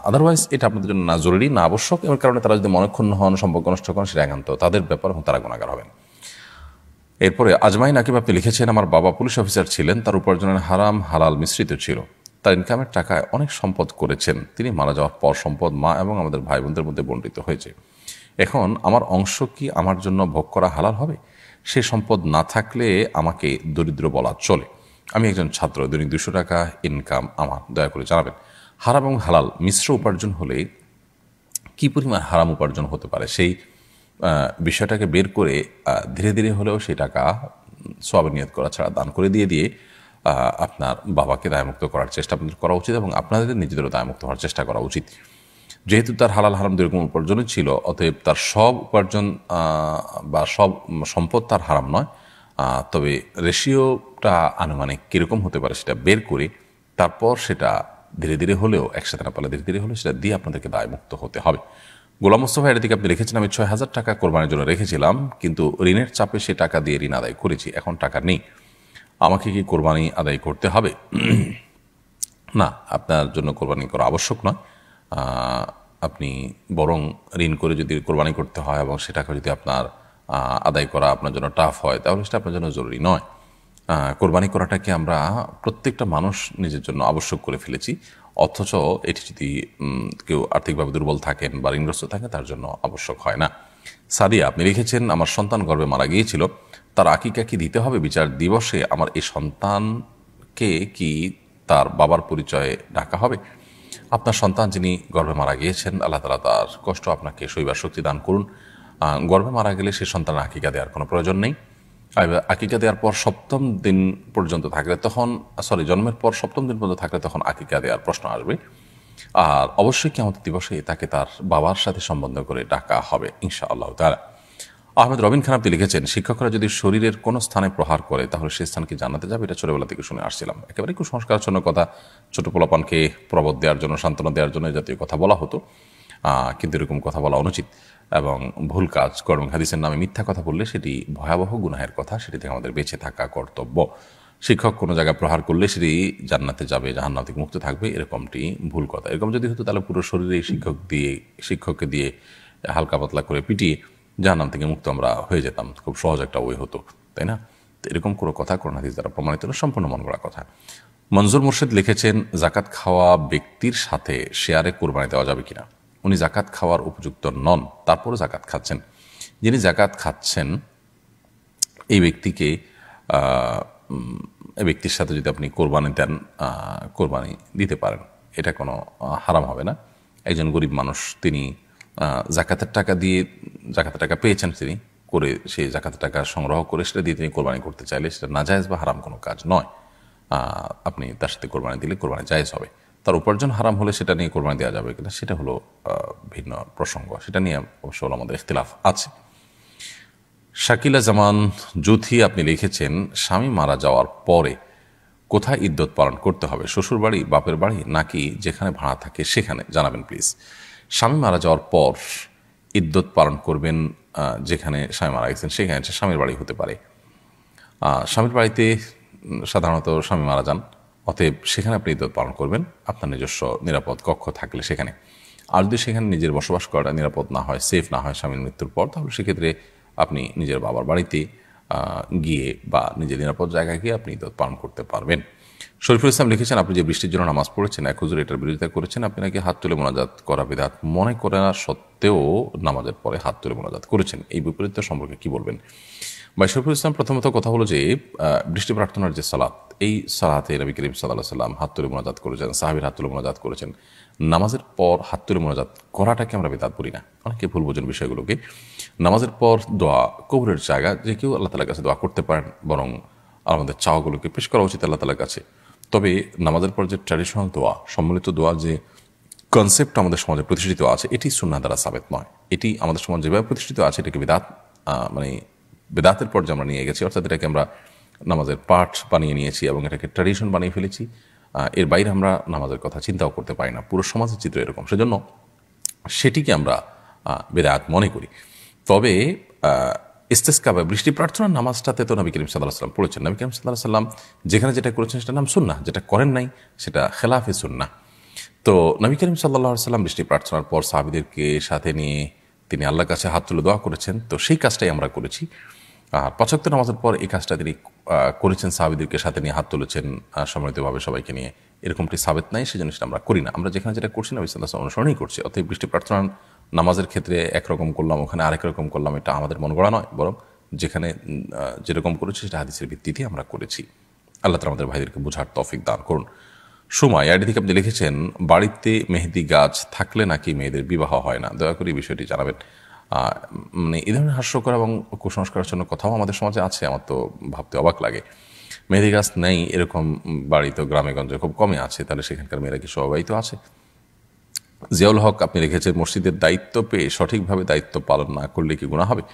আদারওয়াইজ এটা আপনাদের জন্য না জরুরি, না আবশ্যক, এর কারণে তারা যদি মনক্ষুণ্ণ হন, সম্পর্ক নষ্ট করেন, সেটা একান্ত তাদের ব্যাপার এবং তারা গুনাহগার হবেন। এরপরে আজমাইন আকিব আপনি লিখেছেন, আমার বাবা পুলিশ অফিসার ছিলেন, তার উপার্জনের হারাম হালাল মিশ্রিত ছিল, তার ইনকামের টাকায় অনেক সম্পদ করেছেন, তিনি মারা যাওয়ার পর সম্পদ মা এবং আমাদের ভাই বোনদের মধ্যে বণ্টিত হয়েছে। এখন আমার অংশ কি আমার জন্য ভোগ করা হালাল হবে? সে সম্পদ না থাকলে আমাকে দরিদ্র বলা চলে। আমি একজন ছাত্র, দৈনিক 200 টাকা ইনকাম আমার, দয়া করে জানাবেন। হারাম এবং হালাল মিশ্র উপার্জন হলে কি পরিমাণ হারাম উপার্জন হতে পারে, সেই বিষয়টাকে বের করে ধীরে ধীরে হলেও সেই টাকা সওয়াবের নিয়ত করা ছাড়া দান করে দিয়ে আপনার বাবাকে দায়মুক্ত করার চেষ্টা আপনাদের করা উচিত এবং আপনাদের নিজেদেরও দায়মুক্ত হওয়ার চেষ্টা করা উচিত। যেহেতু তার হালাল হারাম দুরকম উপার্জনই ছিল, অতএব তার সব উপার্জন বা সব সম্পদ তার হারাম নয়, তবে রেশিওটা আনুমানিক কীরকম হতে পারে সেটা বের করে তারপর সেটা ধীরে ধীরে হলেও, একসাথে না পারলে ধীরে ধীরে হলেও সেটা দিয়ে আপনাদেরকে দায়মুক্ত হতে হবে। গোলাম মোস্তফা এর দিকে আপনি রেখেছেন, আমি 6,000 টাকা কোরবানির জন্য রেখেছিলাম, কিন্তু ঋণের চাপে সে টাকা দিয়ে ঋণ আদায় করেছি, এখন টাকা নেই, আমাকে কি কোরবানি আদায় করতে হবে? না, আপনার জন্য কোরবানি করা আবশ্যক নয়। আপনি বরং ঋণ করে যদি কোরবানি করতে হয় এবং সেটাকে যদি আপনার আদায় করা আপনার জন্য টাফ হয়, তাহলে সেটা আপনার জন্য জরুরি নয়। কোরবানি করাটাকে আমরা প্রত্যেকটা মানুষ নিজের জন্য আবশ্যক করে ফেলেছি, অথচ এটি যদি কেউ আর্থিকভাবে দুর্বল থাকেন বা ঋণগ্রস্ত থাকেন, তার জন্য আবশ্যক হয় না। সাদিয়া আপনি লিখেছেন, আমার সন্তান গর্ভে মারা গিয়েছিল, তার আকিকা কি দিতে হবে? বিচার দিবসে আমার এই সন্তানকে কি তার বাবার পরিচয়ে ডাকা হবে? আপনার সন্তান যিনি গর্ভে মারা গিয়েছেন, আল্লাহ তাআলা তার কষ্ট আপনাকে সইবার শক্তি দান করুন। গর্ভে মারা গেলে সে সন্তানের আকিকা দেওয়ার কোনো প্রয়োজন নেই। আকিকা দেওয়ার পর সপ্তম দিন পর্যন্ত থাকলে তখন, জন্মের পর সপ্তম দিন পর্যন্ত থাকলে তখন আকিকা দেওয়ার প্রশ্ন আসবে। আর অবশ্যই কিয়ামত দিবসে তাকে তার বাবার সাথে সম্বন্ধ করে ডাকা হবে ইনশাআল্লাহ তাআলা। আহমেদ রবিন খান আপনি লিখেছেন, শিক্ষকরা যদি শরীরের কোনো স্থানে প্রহার করে তাহলে সেই স্থান কি জান্নাতে যাবে? এটা ছোটবেলা থেকে শুনে আসছিলাম, একেবারে কুসংস্কারাচ্ছন্ন কথা। ছোট পোলাপানকে প্রবোধ দেওয়ার জন্য, সান্ত্বনা দেওয়ার জন্য জাতীয় কথা বলা হতো, কিন্তু এরকম কথা বলা অনুচিত এবং ভুল কাজ। কর্ম হাদিসের নামে মিথ্যা কথা বললে সেটি ভয়াবহ গুনাহের কথা, সেটি থেকে আমাদের বেঁচে থাকা কর্তব্য। শিক্ষক কোনো জায়গায় প্রহার করলে সেটি জান্নাতে যাবে, জাহান্নাম থেকে মুক্ত থাকবে, এরকমটি ভুল কথা। এরকম যদি হতো তাহলে পুরো শরীরে শিক্ষককে দিয়ে হালকা পাতলা করে পিটিয়ে জাহান্নাম থেকে মুক্ত আমরা হয়ে যেতাম, খুব সহজ একটা ওয়ে হতো, তাই না? তো এরকম কোনো কথা কোরআন হাদিস দ্বারা প্রমাণিত না, সম্পূর্ণ মন গড়া কথা। মনজুর মুর্শিদ লিখেছেন, জাকাত খাওয়া ব্যক্তির সাথে শেয়ারে কোরবানি দেওয়া যাবে কিনা? উনি জাকাত খাওয়ার উপযুক্ত নন, তারপরও জাকাত খাচ্ছেন। যিনি জাকাত খাচ্ছেন এই ব্যক্তির সাথে যদি আপনি কোরবানি দেন, কোরবানি দিতে পারেন, এটা কোনো হারাম হবে না। একজন গরিব মানুষ, তিনি জাকাতের টাকা পেয়েছেন, তিনি করে সেই জাকাতের টাকা সংগ্রহ করে সেটা দিয়ে তিনি কোরবানি করতে চাইলে সেটা নাজায়েজ বা হারাম কোনো কাজ নয়। আপনি তার সাথে কোরবানি দিলে কোরবানি জায়েজ হবে। তার উপার্জন হারাম হলে সেটা নিয়ে কোরবানি দেওয়া যাবে কিনা সেটা হলো ভিন্ন প্রসঙ্গ, সেটা নিয়ে অবশ্য আমাদের ইখতিলাফ আছে। শাকিলা জামান জুথি আপনি লিখেছেন, স্বামী মারা যাওয়ার পরে কোথায় ইদ্যত পালন করতে হবে? শ্বশুর বাড়ি, বাপের বাড়ি, নাকি যেখানে ভাড়া থাকে সেখানে? জানাবেন প্লিজ। স্বামী মারা যাওয়ার পর ইদ্যত পালন করবেন যেখানে স্বামী মারা গেছেন সেখানে, স্বামীর বাড়ি হতে পারে। স্বামীর বাড়িতে সাধারণত স্বামী মারা যান, অতএব সেখানে আপনি ঈদত পালন করবেন আপনার নিজস্ব নিরাপদ কক্ষ থাকলে সেখানে। আর যদি সেখানে নিজের বসবাস করাটা নিরাপদ না হয়, সেফ না হয় স্বামীর মৃত্যুর পর, তাহলে সেক্ষেত্রে আপনি নিজের বাবার বাড়িতে গিয়ে বা নিজের নিরাপদ জায়গায় গিয়ে আপনি ঈদত পালন করতে পারবেন। শরীফুল ইসলাম লিখেছেন, আপনি যে বৃষ্টির জন্য নামাজ পড়েছেন, এক হুজুর এটার বিরোধিতা করেছেন, আপনি নাকি হাত তুলে মোনাজাত করা বিদআত মনে করে না সত্ত্বেও নামাজের পরে হাত তুলে মোনাজাত করেছেন, এই বিপরীত সম্পর্কে কি বলবেন? ভাই শরীফুল ইসলাম, প্রথমত কথা হলো যে বৃষ্টি প্রার্থনার যে সালাত, এই সালাতে নবী করিম সাল্লাল্লাহু আলাইহি সাল্লাম হাত তুলে মোনাজাত করেছেন, সাহাবীর হাত তুলে মোনাজাত করেছেন। নামাজের পর হাত তুলে মোনাজাত করাটাকে আমরা বিদআত বলি না। অনেকে ভুল বোঝেন বিষয়গুলোকে। নামাজের পর দোয়া কবুলের জায়গা, যে কেউ আল্লাহ তাআলার কাছে দোয়া করতে পারেন, বরং আমাদের চাওয়াগুলোকে পেশ করা উচিত আল্লাহ তাআলার কাছে। তবে নামাজের পর যে ট্র্যাডিশনাল দোয়া, সম্মিলিত দোয়া, যে কনসেপ্ট আমাদের সমাজে প্রতিষ্ঠিত আছে, এটি সুন্নাহ দ্বারা সাবেত নয়। এটি আমাদের সমাজে যেভাবে প্রতিষ্ঠিত আছে এটাকে বিদআত, মানে বেদাতের পর্যায়ে আমরা নিয়ে গেছি, অর্থাৎ এটাকে আমরা নামাজের পাঠ বানিয়ে নিয়েছি এবং এটাকে ট্র্যাডিশন বানিয়ে ফেলেছি। এর বাইরে আমরা নামাজের কথা চিন্তাও করতে পারি না। পুরো সমাজের চিত্র এরকম, সেজন্য সেটিকে আমরা বেদাত মনে করি। তবে ইস্তেসকা বা বৃষ্টি প্রার্থনার নামাজটাতে তো নবী করিম সাল্লাল্লাহু আলাইহি ওয়াসাল্লাম পড়েছেন। নবী করিম সাল্লাল্লাহু আলাইহি ওয়াসাল্লাম যেখানে যেটা করেছেন সেটার নাম সুন্নাহ, যেটা করেন নাই সেটা খেলাফে সুন্নাহ। তো নবী করিম সাল্লাল্লাহু আলাইহি ওয়াসাল্লাম বৃষ্টি প্রার্থনার পর সাহাবীদেরকে সাথে নিয়ে তিনি আল্লাহর কাছে হাত তুলে দোয়া করেছেন, তো সেই কাজটাই আমরা করেছি। আর ৫ ওয়াক্ত নামাজের পর এই কাজটা তিনি করেছেন, সাহাবীদেরকে সাথে নিয়ে হাত তুলেছেন সম্মিলিতভাবে সবাইকে নিয়ে, এরকমটি সাবেত নাই, সেই জিনিসটা আমরা করি না। আমরা যেখানে যেটা করছি নবী সাল্লাল্লাহু আলাইহি ওয়াসাল্লাম অনুসরণই করছি। অতএব বৃষ্টি প্রার্থনার নামাজের ক্ষেত্রে একরকম করলাম, ওখানে আরেক রকম করলাম, এটা আমাদের মন গড়া নয়, বরং যেখানে যেরকম করেছি সেটা হাদিসের ভিত্তিতে আমরা করেছি। আল্লাহ তাআলা আমাদের ভাইদেরকে বোঝার তৌফিক দান করুন। সময় আইডি থেকে আপনি লিখেছেন, বাড়িতে মেহেদি গাছ থাকলে নাকি মেয়েদের বিবাহ হয় না, দয়া করে এই বিষয়টি জানাবেন। মানে এই ধরনের হাস্যকর এবং কুসংস্কারের জন্য কথাও আমাদের সমাজে আছে, আমার তো ভাবতে অবাক লাগে। মেহেদি গাছ নেই এরকম বাড়ি তো গ্রামে গঞ্জে খুব কমই আছে, তাহলে সেখানকার মেয়েরা কি স্বভাবিত আছে? জিয়াউল হক আপনি লিখেছেন, মসজিদের দায়িত্ব পেয়ে সঠিকভাবে দায়িত্ব পালন না করলে কি গুনাহ হবে?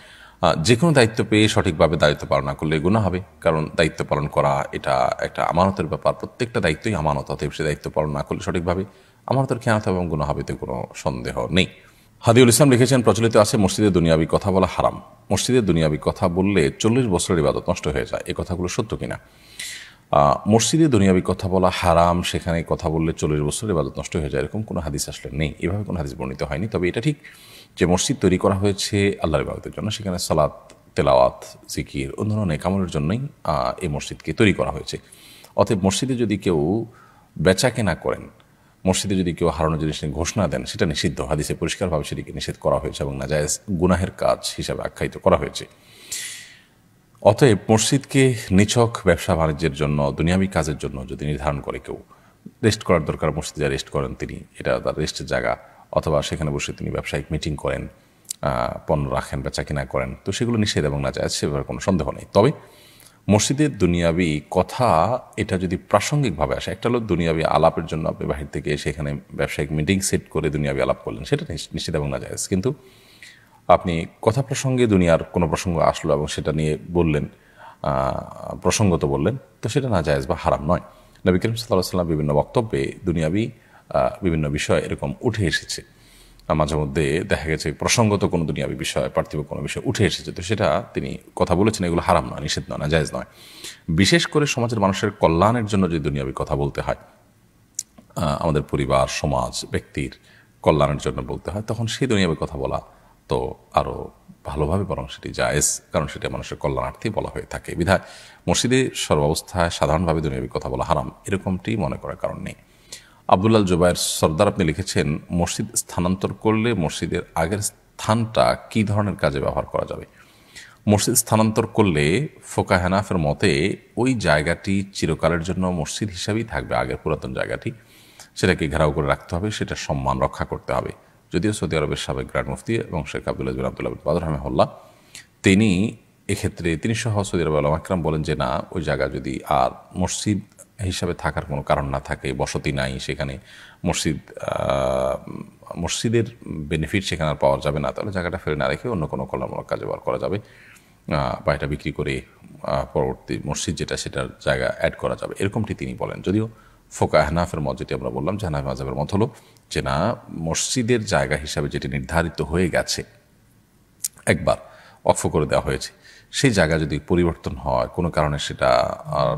যে কোনো দায়িত্ব পেয়ে সঠিকভাবে দায়িত্ব পালন না করলে গুনাহ হবে, কারণ দায়িত্ব পালন করা এটা একটা আমানতের ব্যাপার, প্রত্যেকটা দায়িত্বই আমানত। অতএব সে দায়িত্ব পালন না করলে সঠিকভাবে আমানতের খেয়ানত এবং গুনাহ হবে, তো কোনো সন্দেহ নেই। হাদিউল ইসলাম লিখেছেন, প্রচলিত আছে মসজিদে দুনিয়াবি কথা বলা হারাম। মসজিদে দুনিয়াবি কথা বললে 40 বছরের ইবাদত নষ্ট হয়ে যায়, এই কথাগুলো সত্য কিনা? মসজিদে দুনিয়াবি কথা বলা হারাম, সেখানে কথা বললে 40 বছরের ইবাদত নষ্ট হয়ে যায়, এরকম কোনো হাদিস আসলে নেই, এভাবে কোনো হাদিস বর্ণিত হয়নি। তবে এটা ঠিক যে মসজিদ তৈরি করা হয়েছে আল্লাহর ইবাদতের জন্য, সেখানে সালাত, তেলাওয়াত, জিকির, অন্যান্য নেক আমলের জন্যই এই মসজিদকে তৈরি করা হয়েছে। অতএব মসজিদে যদি কেউ বেচা কেনা করেন, মসজিদে যদি কেউ হারানো জিনিস নিয়ে ঘোষণা দেন, সেটা নিষিদ্ধ। হাদিসে পরিষ্কারভাবে সেটিকে নিষেধ করা হয়েছে এবং নাজায়েজ গুনাহের কাজ হিসাবে আখ্যায়িত করা হয়েছে। অতএব মসজিদকে নিছক ব্যবসা বাণিজ্যের জন্য, দুনিয়াবি কাজের জন্য যদি নির্ধারণ করে কেউ, রেস্ট করার দরকার, মসজিদে যা রেস্ট করেন তিনি, এটা তার রেস্টের জায়গা, অথবা সেখানে বসে তিনি ব্যবসায়িক মিটিং করেন, পণ্য রাখেন, বেচা কিনা করেন, তো সেগুলো নিষেধ এবং নাজায়েজ, সেভাবে কোনো সন্দেহ নেই। তবে মসজিদের দুনিয়াবি কথা এটা যদি প্রাসঙ্গিকভাবে আসে, একটা হলো দুনিয়াবি আলাপের জন্য আপনি বাহির থেকে সেখানে ব্যবসায়িক মিটিং সেট করে দুনিয়াবি আলাপ করলেন, সেটা নিষেধ এবং নাজায়েজ। কিন্তু আপনি কথা প্রসঙ্গে দুনিয়ার কোনো প্রসঙ্গ আসলো এবং সেটা নিয়ে বললেন, প্রসঙ্গত বললেন, তো সেটা নাজায়েজ বা হারাম নয়। নবী করিম সাল্লাল্লাহু আলাইহি ওয়াসাল্লাম বিভিন্ন বক্তব্যে দুনিয়াবি বিভিন্ন বিষয় এরকম উঠে এসেছে, মাঝে মধ্যে দেখা গেছে প্রসঙ্গত কোনো দুনিয়াবি বিষয়, পার্থিব কোনো বিষয় উঠে এসেছে, তো সেটা তিনি কথা বলেছেন, এগুলো হারাম নয়, নিষেধ নয়, নাজায়েজ নয়। বিশেষ করে সমাজের মানুষের কল্যাণের জন্য যদি দুনিয়াবি কথা বলতে হয়, আমাদের পরিবার, সমাজ, ব্যক্তির কল্যাণের জন্য বলতে হয়, তখন সেই দুনিয়াবি কথা বলা তো আরও ভালোভাবে, বরং সেটি জায়েজ, কারণ সেটা মানুষের কল্যাণার্থে বলা হয়ে থাকে। বিধায় মসজিদে সর্বাবস্থায় সাধারণভাবে দুনিয়াবি কথা বলা হারাম, এরকমটি মনে করার কারণ নেই। আব্দুল্লাহ জুবায়ের সর্দার আপনি লিখেছেন, মসজিদ স্থানান্তর করলে মসজিদের আগের স্থানটা কী ধরনের কাজে ব্যবহার করা যাবে? মসজিদ স্থানান্তর করলে ফোকা হানাফের মতে ওই জায়গাটি চিরকালের জন্য মসজিদ হিসাবেই থাকবে, আগের পুরাতন জায়গাটি, সেটাকে ঘেরাও করে রাখতে হবে, সেটা সম্মান রক্ষা করতে হবে। যদিও সৌদি আরবের সাবেক গ্র্যান্ড মুফতি এবং শেখ আব্দুল্লাহ বিন আব্দুল্লাহ বিন বাদর রাহিমাহুল্লাহ, তিনি এক্ষেত্রে তিনি সহ সৌদি আরবের উলামা কিরাম বলেন যে না, ওই জায়গা যদি আর মসজিদ হিসাবে থাকার কোনো কারণ না থাকে, বসতি নাই সেখানে, মসজিদের বেনিফিট সেখানে আর পাওয়া যাবে না, তাহলে জায়গাটা ফেলে না রেখে অন্য কোনো কল্যাণমূলক কাজে ব্যবহার করা যাবে, বা এটা বিক্রি করে পরবর্তী মসজিদ যেটা সেটার জায়গা অ্যাড করা যাবে, এরকমটি তিনি বলেন। যদিও ফোকা হানাফের মত, যেটি আমরা বললাম যে হানাফি মাযহাবের মত হলো যে না, মসজিদের জায়গা হিসাবে যেটি নির্ধারিত হয়ে গেছে একবার, অক্ষ করে দেওয়া হয়েছে, সেই জায়গা যদি পরিবর্তন হয় কোনো কারণে, সেটা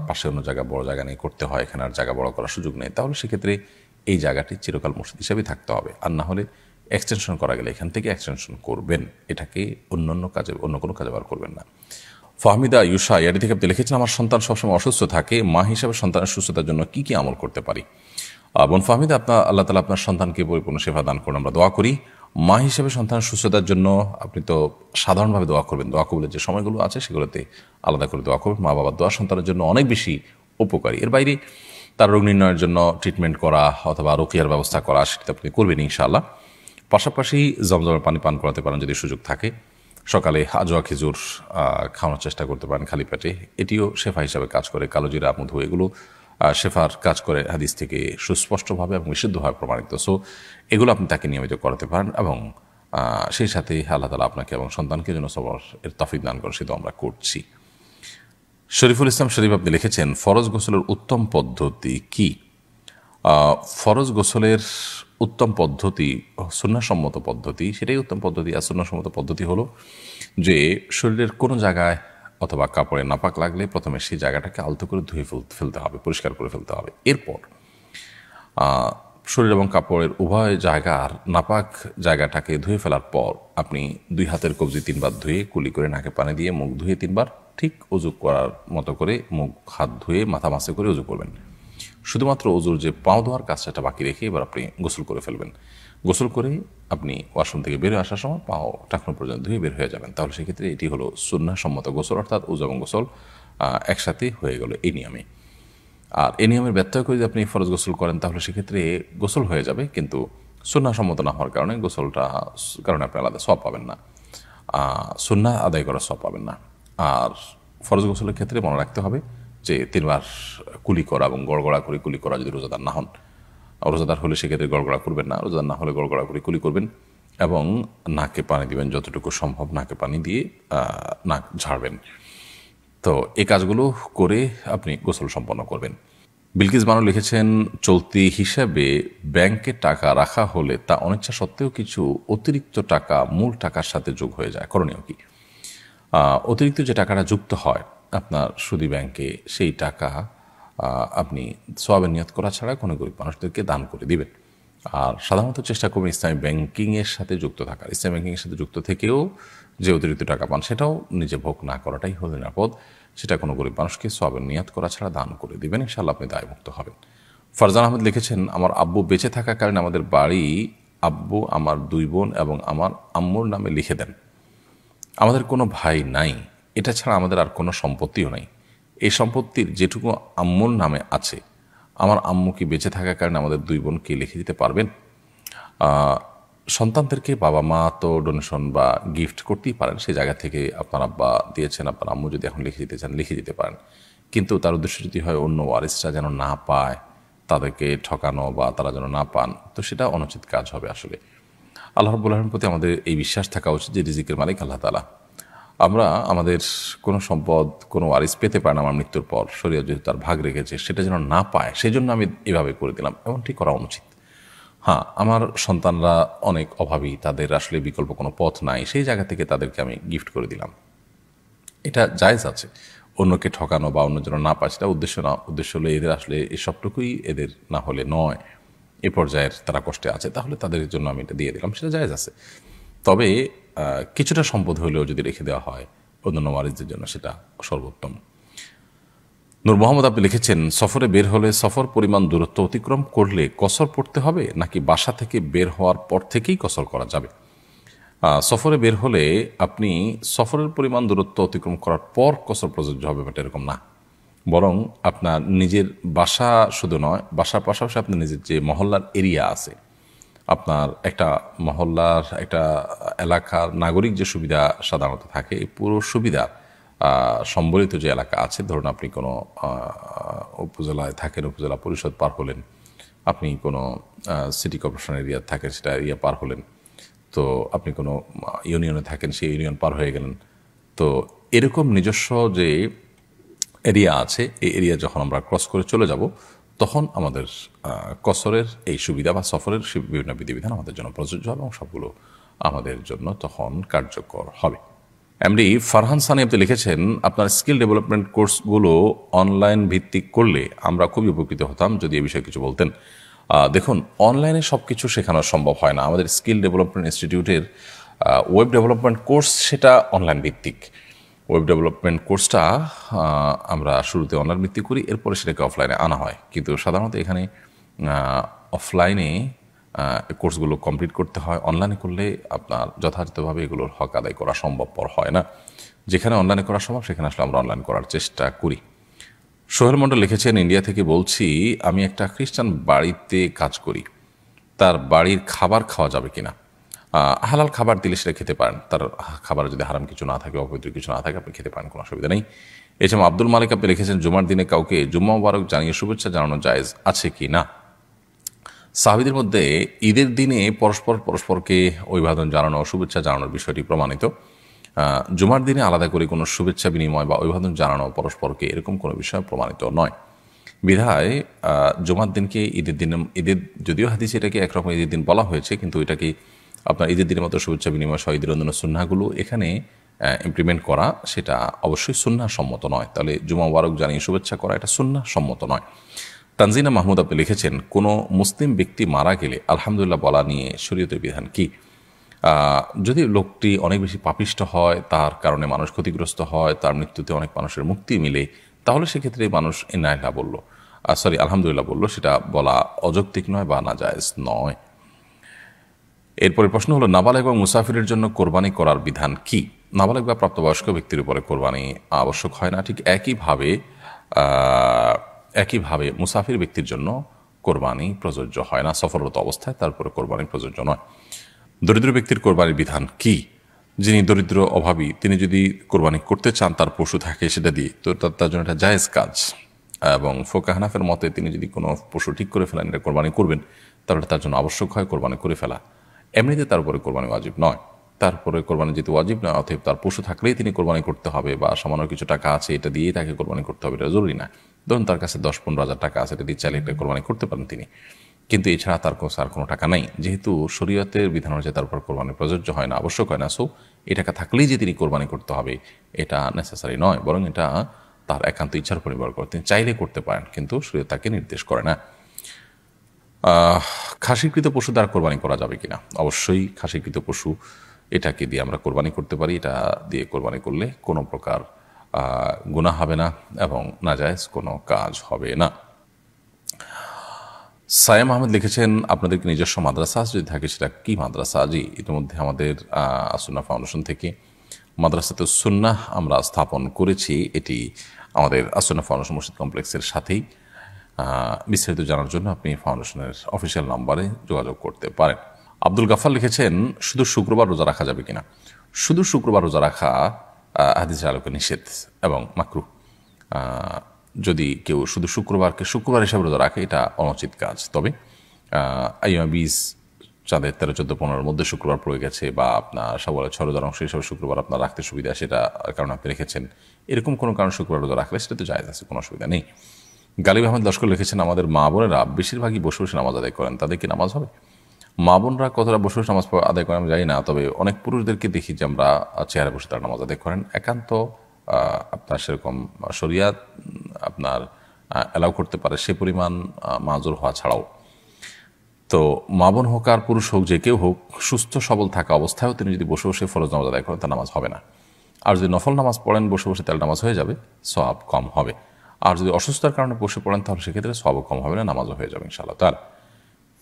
পাশে অন্য জায়গা বড় জায়গা নিয়ে করতে হয়, এখানে আর জায়গা বড় করার সুযোগ নেই, তাহলে সেক্ষেত্রে এই জায়গাটি চিরকাল মসজিদ হিসেবেই থাকতে হবে। আর না হলে এক্সটেনশন করা গেলে এখান থেকে এক্সটেনশন করবেন, এটাকে অন্য কোনো কাজে ব্যবহার করবেন না। ফাহমিদা ইউসা ইয়ারি থেকে আপনি লিখেছেন, আমার সন্তান সবসময় অসুস্থ থাকে, মা হিসাবে সন্তানের সুস্থতার জন্য কি আমল করতে পারি? বোন ফাহমিদা, আল্লাহ তাআলা আপনার সন্তানকে পরিপূর্ণ সেবা দান করুন, আমরা দোয়া করি। মা হিসেবে সন্তানের সুস্থতার জন্য আপনি তো সাধারণভাবে দোয়া করবেন, দোয়া কবুলের যে সময়গুলো আছে সেগুলোতে আলাদা করে দোয়া করবেন। মা বাবার দোয়া সন্তানের জন্য অনেক বেশি উপকারী। এর বাইরে তার রোগ নির্ণয়ের জন্য ট্রিটমেন্ট করা অথবা রোকিয়ার ব্যবস্থা করা, সেটা আপনি করবেন ইনশাআল্লাহ। পাশাপাশি জমজমের পানি পান করাতে পারেন যদি সুযোগ থাকে। সকালে আজোয়া খেজুর খাওয়ানোর চেষ্টা করতে পারেন খালি পেটে, এটিও শেফা হিসাবে কাজ করে। কালোজিরা, মধু, এগুলো শেফার কাজ করে হাদিস থেকে সুস্পষ্টভাবে এবং বিশুদ্ধভাবে প্রমাণিত। সো এগুলো আপনি তাকে নিয়মিত করাতে পারেন এবং সেই সাথে আল্লাহ তাআলা আপনাকে এবং সন্তানকে যেন সবার এর তৌফিক দান করেন, সেটা আমরা করছি। শরীফুল ইসলাম শরীফ আপনি লিখেছেন, ফরজ গোসলের উত্তম পদ্ধতি কি? ফরজ গোসলের উত্তম পদ্ধতি, সুন্নাহসম্মত পদ্ধতি, সেটাই উত্তম পদ্ধতি। আর সুন্নাহসম্মত পদ্ধতি হলো যে শরীরের কোনো জায়গায় অথবা কাপড়ে নাপাক লাগলে প্রথমে সেই জায়গাটাকে আলতো করে ধুয়ে ফেলতে হবে, পরিষ্কার করে ফেলতে হবে। এরপর শরীর এবং কাপড়ের উভয় জায়গার নাপাক জায়গাটাকে ধুয়ে ফেলার পর আপনি 2 হাতের কবজি 3 বার ধুয়ে কুলি করে নাকে পানি দিয়ে মুখ ধুয়ে 3 বার ঠিক উজু করার মতো করে মুখ হাত ধুয়ে মাথা মাসে করে উজু করবেন। শুধুমাত্র উজুর যে পাও ধোয়ার কাজটা বাকি রেখে এবার আপনি গোসল করে ফেলবেন। গোসল করে আপনি ওয়াশরুম থেকে বের হয়ে আসার সময় পাও টাকনো পর্যন্ত ধুয়ে বের হয়ে যাবেন। তাহলে সেক্ষেত্রে এটি হলো সুন্নাহসম্মত গোসল, অর্থাৎ উজু এবং গোসল একসাথে হয়ে গেল এই নিয়মে। আর এই নিয়মের ব্যত্যয় করে যদি আপনি ফরজ গোসল করেন তাহলে সেক্ষেত্রে গোসল হয়ে যাবে, কিন্তু সুন্নাহসম্মত না হওয়ার কারণে গোসলটা কারণে আপনি আলাদা সওয়াব পাবেন না, সুন্নাহ আদায় করার সওয়াব পাবেন না। আর ফরজ গোসলের ক্ষেত্রে মনে রাখতে হবে যে 3 বার কুলি করা এবং গড়গড়া করে কুলি করা, যদি রোজাদার না হন। রোজাদার হলে সেক্ষেত্রে গড়গড়া করবেন না, রোজাদার না হলে গড়গড়া করে কুলি করবেন এবং নাকে পানি দিবেন, যতটুকু সম্ভব নাকে পানি দিয়ে নাক ঝাড়বেন। তো এই কাজগুলো করে আপনি গোসল সম্পন্ন করবেন। বিলকিস বানু লিখেছেন, চলতি হিসাবে ব্যাংকে টাকা রাখা হলে তা অনিচ্ছা সত্ত্বেও কিছু অতিরিক্ত টাকা মূল টাকার সাথে যোগ হয়ে যায়, করণীয় কি? অতিরিক্ত যে টাকাটা যুক্ত হয় আপনার সুদী ব্যাংকে, সেই টাকা আপনি সওয়াবের নিয়ত করা ছাড়া কোনো গরিব মানুষদেরকে দান করে দিবেন। আর সাধারণত চেষ্টা করবেন ইসলামী ব্যাংকিংয়ের সাথে যুক্ত থাকার। ইসলামী ব্যাংকিংয়ের সাথে যুক্ত থেকেও যে অতিরিক্ত টাকা পান সেটাও নিজে ভোগ না করাটাই হলো নিরাপদ। সেটা কোনো গরিব মানুষকে সওয়াবের নিয়ত করা ছাড়া দান করে দিবেন, ইনশাআল্লাহ আপনি দায়মুক্ত হবেন। ফারজান আহমেদ লিখেছেন, আমার আব্বু বেঁচে থাকার কারণে আমাদের বাড়ি আব্বু আমার 2 বোন এবং আমার আম্মুর নামে লিখে দেন। আমাদের কোনো ভাই নাই, এটা ছাড়া আমাদের আর কোনো সম্পত্তিও নাই। এই সম্পত্তির যেটুকু আম্মুর নামে আছে, আমার আম্মু কি বেঁচে থাকার কারণে আমাদের 2 বোনকে লিখে দিতে পারবেন? সন্তানদেরকে বাবা মা তো ডোনেশন বা গিফট করতেই পারেন, সেই জায়গা থেকে আপনার আব্বা দিয়েছেন, আপনার আম্মু যদি এখন লিখে দিতে চান লিখে দিতে পারেন। কিন্তু তার উদ্দেশ্য যদি হয় অন্য ওয়ারিসরা যেন না পায়, তাদেরকে ঠকানো বা তারা যেন না পান, তো সেটা অনুচিত কাজ হবে। আসলে আল্লাহ রাব্বুল আলামিনের প্রতি আমাদের এই বিশ্বাস থাকা উচিত যে রিজিকের মালিক আল্লাহ তাআলা। আমরা আমাদের কোনো সম্পদ কোনো ওয়ারিস পেতে পারে না আমার মৃত্যুর পর, শরীয়ত যেহেতু তার ভাগ রেখেছে সেটা যেন না পায়, সেই জন্য আমি এভাবে করে দিলাম, এমনটি করা অনুচিত। হ্যাঁ, আমার সন্তানরা অনেক অভাবী, তাদের আসলে বিকল্প কোনো পথ নাই, সেই জায়গা থেকে তাদেরকে আমি গিফট করে দিলাম, এটা জায়েজ আছে। অন্যকে ঠকানো বা অন্য যেন না পায় সেটা উদ্দেশ্য না। উদ্দেশ্য হলো এদের আসলে এসবটুকুই এদের না হলে নয়, এ পর্যায়ের তারা কষ্টে আছে, তাহলে তাদের জন্য আমি এটা দিয়ে দিলাম, সেটা জায়েজ আছে। তবে কিছুটা সম্পদ হলেও যদি রেখে দেওয়া হয় অন্যান্য ওয়ারিসদের জন্য, সেটা সর্বোত্তম। নূর মোহাম্মদ আপনি লিখেছেন, সফরে বের হলে সফর পরিমাণ দূরত্ব অতিক্রম করলে কসর পড়তে হবে নাকি বাসা থেকে বের হওয়ার পর থেকেই কসর করা যাবে? সফরে বের হলে আপনি সফরের পরিমাণ দূরত্ব অতিক্রম করার পর কসর প্রযোজ্য হবে, বাট এরকম না। বরং আপনার নিজের বাসা শুধু নয়, বাসার পাশাপাশি আপনার নিজের যে মহল্লার এরিয়া আছে, আপনার একটা মহল্লার একটা এলাকার নাগরিক যে সুবিধা সাধারণত থাকে, এই পুরো সুবিধা সম্বলিত যে এলাকা আছে, ধরুন আপনি কোনো উপজেলায় থাকেন, উপজেলা পরিষদ পার হলেন, আপনি কোনো সিটি কর্পোরেশন এরিয়া থাকেন, সেটা এরিয়া পার হলেন, তো আপনি কোনো ইউনিয়নে থাকেন, সেই ইউনিয়ন পার হয়ে গেলেন, তো এরকম নিজস্ব যে এরিয়া আছে, এই এরিয়া যখন আমরা ক্রস করে চলে যাব, তখন আমাদের কসরের এই সুবিধা বা সফরের বিভিন্ন বিধিবিধান আমাদের জন্য প্রযোজ্য হবে এবং সবগুলো আমাদের জন্য তখন কার্যকর হবে। এমডি ফারহান সানি আপনি লিখেছেন, আপনার স্কিল ডেভেলপমেন্ট কোর্সগুলো অনলাইন ভিত্তিক করলে আমরা খুবই উপকৃত হতাম, যদি এ বিষয়ে কিছু বলতেন। দেখুন, অনলাইনে সব কিছু শেখানো সম্ভব হয় না। আমাদের স্কিল ডেভেলপমেন্ট ইনস্টিটিউটের ওয়েব ডেভেলপমেন্ট কোর্স সেটা অনলাইন ভিত্তিক। ওয়েব ডেভেলপমেন্ট কোর্সটা আমরা শুরুতে অনলাইন ভিত্তিক করি, এরপরে সেটাকে অফলাইনে আনা হয়। কিন্তু সাধারণত এখানে অফলাইনে কোর্সগুলো কমপ্লিট করতে হয়। অনলাইনে করলে আপনার যথাযথভাবে এগুলোর হক আদায় করা সম্ভবপর হয় না। যেখানে অনলাইনে করা সম্ভব সেখানে আসলে আমরা অনলাইন করার চেষ্টা করি। সোহেল মণ্ডল লিখেছেন, ইন্ডিয়া থেকে বলছি, আমি একটা খ্রিস্টান বাড়িতে কাজ করি, তার বাড়ির খাবার খাওয়া যাবে কিনা? হালাল খাবার দিলে সেটা খেতে পারেন। তার খাবার যদি হারাম কিছু না থাকে, অপবিত্র কিছু না থাকে, আপনি খেতে পারেন, কোনো অসুবিধা নেই। এছাড়া আব্দুল মালিক আপনি লিখেছেন, জুমার দিনে কাউকে জুম্মা মুবারক জানিয়ে শুভেচ্ছা জানানো জায়েজ আছে কি না? সাহাবীদের মধ্যে ঈদের দিনে পরস্পরকে অভিবাদন জানানো, শুভেচ্ছা জানানোর বিষয়টি প্রমাণিত। জুমার দিনে আলাদা করে কোনো শুভেচ্ছা বিনিময় বা অভিবাদন জানানো পরস্পরকে, এরকম কোনো বিষয় প্রমাণিত নয়। বিধায় জুমার দিনকে ঈদের যদিও হাদিসে এটাকে একরকম ঈদের দিন বলা হয়েছে, কিন্তু এটাকে আপনার ঈদের দিনের মতো শুভেচ্ছা বিনিময় সহ ঈদের অন্যান্য সুন্নাহগুলো এখানে ইমপ্লিমেন্ট করা, সেটা অবশ্যই সুন্নাহ সম্মত নয়। তাহলে জুমা মুবারক জানিয়ে শুভেচ্ছা করা এটা সুন্নাহ সম্মত নয়। তানজিনা মাহমুদ আপনি লিখেছেন, কোনো মুসলিম ব্যক্তি মারা গেলে আলহামদুলিল্লাহ বলা নিয়ে শরীয়তের বিধান কি? যদি লোকটি অনেক বেশি পাপিষ্ট হয়, তার কারণে মানুষ ক্ষতিগ্রস্ত হয়, তার মৃত্যুতে অনেক মানুষের মুক্তি মিলে, তাহলে সেক্ষেত্রে মানুষ ইন্নালিল্লাহ বলল, আলহামদুলিল্লাহ বলল, সেটা বলা অযৌক্তিক নয় বা নাজায়েজ নয়। এরপরে প্রশ্ন হলো, নাবালেগ এবং মুসাফিরের জন্য কোরবানি করার বিধান কি? নাবালেগ বা প্রাপ্তবয়স্ক ব্যক্তির উপরে কোরবানি আবশ্যক হয় না। ঠিক একইভাবে মুসাফির ব্যক্তির জন্য কোরবানি প্রযোজ্য হয় না। সফররত অবস্থায় তারপরে কোরবানি প্রযোজ্য নয়। দরিদ্র ব্যক্তির কোরবানির বিধান কি? যিনি দরিদ্র অভাবী, তিনি যদি কোরবানি করতে চান, তার পশু থাকে সেটা দিয়ে, তো তার জন্য এটা জায়েজ কাজ। এবং ফোকাহ হানাফের মতে তিনি যদি কোনো পশু ঠিক করে ফেলেন এটা কোরবানি করবেন, তাহলে তার জন্য আবশ্যক হয় কোরবানি করে ফেলা। এমনিতে তার উপরে কোরবানি ওয়াজিব নয়। তারপরে কোরবানি যেহেতু ওয়াজিব নয়, অতএব তার পশু থাকলেই তিনি কোরবানি করতে হবে, বা সামান্য কিছু টাকা আছে এটা দিয়েই তাকে কোরবানি করতে হবে, এটা জরুরি না। ধরুন তার কাছে 10-15 হাজার টাকা আছে, এটা দিয়ে চাইলে একটা কোরবানি করতে পারেন তিনি, কিন্তু এছাড়া তার কাছে আর কোনো টাকা নেই। যেহেতু শরীয়তের বিধান অনুযায়ী তার উপর কোরবানি প্রযোজ্য হয় না, আবশ্যক হয় না, সো এই টাকা থাকলেই যে তিনি কোরবানি করতে হবে এটা নেসেসারি নয়, বরং এটা তার একান্ত ইচ্ছার উপর নির্ভর করে। তিনি চাইলে করতে পারেন, কিন্তু শরীয়ত তাকে নির্দেশ করে না। খাসিকৃত পশু দ্বারা কোরবানি করা যাবে কিনা? অবশ্যই খাসিকৃত পশু এটাকে দিয়ে আমরা কোরবানি করতে পারি। এটা দিয়ে কোরবানি করলে কোনো প্রকার গুনাহ হবে না এবং নাজায়েজ কোনো কাজ হবে না। সায়েম আহমেদ লিখেছেন, আপনাদেরকে নিজস্ব মাদ্রাসা যদি থাকে সেটা কি মাদ্রাসা? জি, ইতিমধ্যে আমাদের আসুন্নাহ ফাউন্ডেশন থেকে মাদ্রাসাতুস সুন্নাহ আমরা স্থাপন করেছি। এটি আমাদের আসুন্নাহ ফাউন্ডেশন মসজিদ কমপ্লেক্সের সাথেই। বিস্তারিত জানার জন্য আপনি ফাউন্ডেশনের অফিসিয়াল নাম্বারে যোগাযোগ করতে পারেন। আব্দুল গাফার লিখেছেন, শুধু শুক্রবার রোজা রাখা যাবে কিনা? শুধু শুক্রবার রোজা রাখা হাদিসের আলোকে নিষেধ এবং মাকরুহ। যদি কেউ শুধু শুক্রবার হিসাবে রোজা রাখে, এটা অনুচিত কাজ। তবে আইয়ামে 20 চাঁদের 13, 14, 15-এর মধ্যে শুক্রবার পড়ে গেছে, বা আপনার শাওয়ালের 6 রোজার অংশ হিসাবে শুক্রবার আপনার রাখতে সুবিধা, সেটা কারণে আপনি রেখেছেন, এরকম কোনো কারণ শুক্রবার রোজা রাখলে সেটা তো জায়েজ আছে, কোনো অসুবিধা নেই। গালিব আহমেদ লস্কর লিখেছেন, আমাদের মা বোনেরা বেশিরভাগই বসে বসে নামাজ আদায় করেন, তাদের কি নামাজ হবে? মা বোনরা কতটা বসে বসে নামাজ আদায় করেন আমি জানি না, তবে অনেক পুরুষদেরকে দেখি যে আমরা চেয়ারে বসে তারা নামাজ আদায় করেন। একান্ত আপনার সেরকম শরিয়াত আপনার অ্যালাউ করতে পারে সে পরিমাণ মাজুর হওয়া ছাড়াও, তো মা বোন হোক আর পুরুষ হোক, যে কেউ হোক, সুস্থ সবল থাকা অবস্থায়ও তিনি যদি বসে বসে ফরজ নামাজ আদায় করেন, তার নামাজ হবে না। আর যদি নফল নামাজ পড়েন বসে বসে, তাহলে নামাজ হয়ে যাবে, সওয়াব কম হবে। আর যদি অসুস্থতার কারণে বসে পড়েন, তাহলে সেক্ষেত্রে সওয়াবও কম হবে না, নামাজও হয়ে যাবে ইনশাআল্লাহ তাআলা।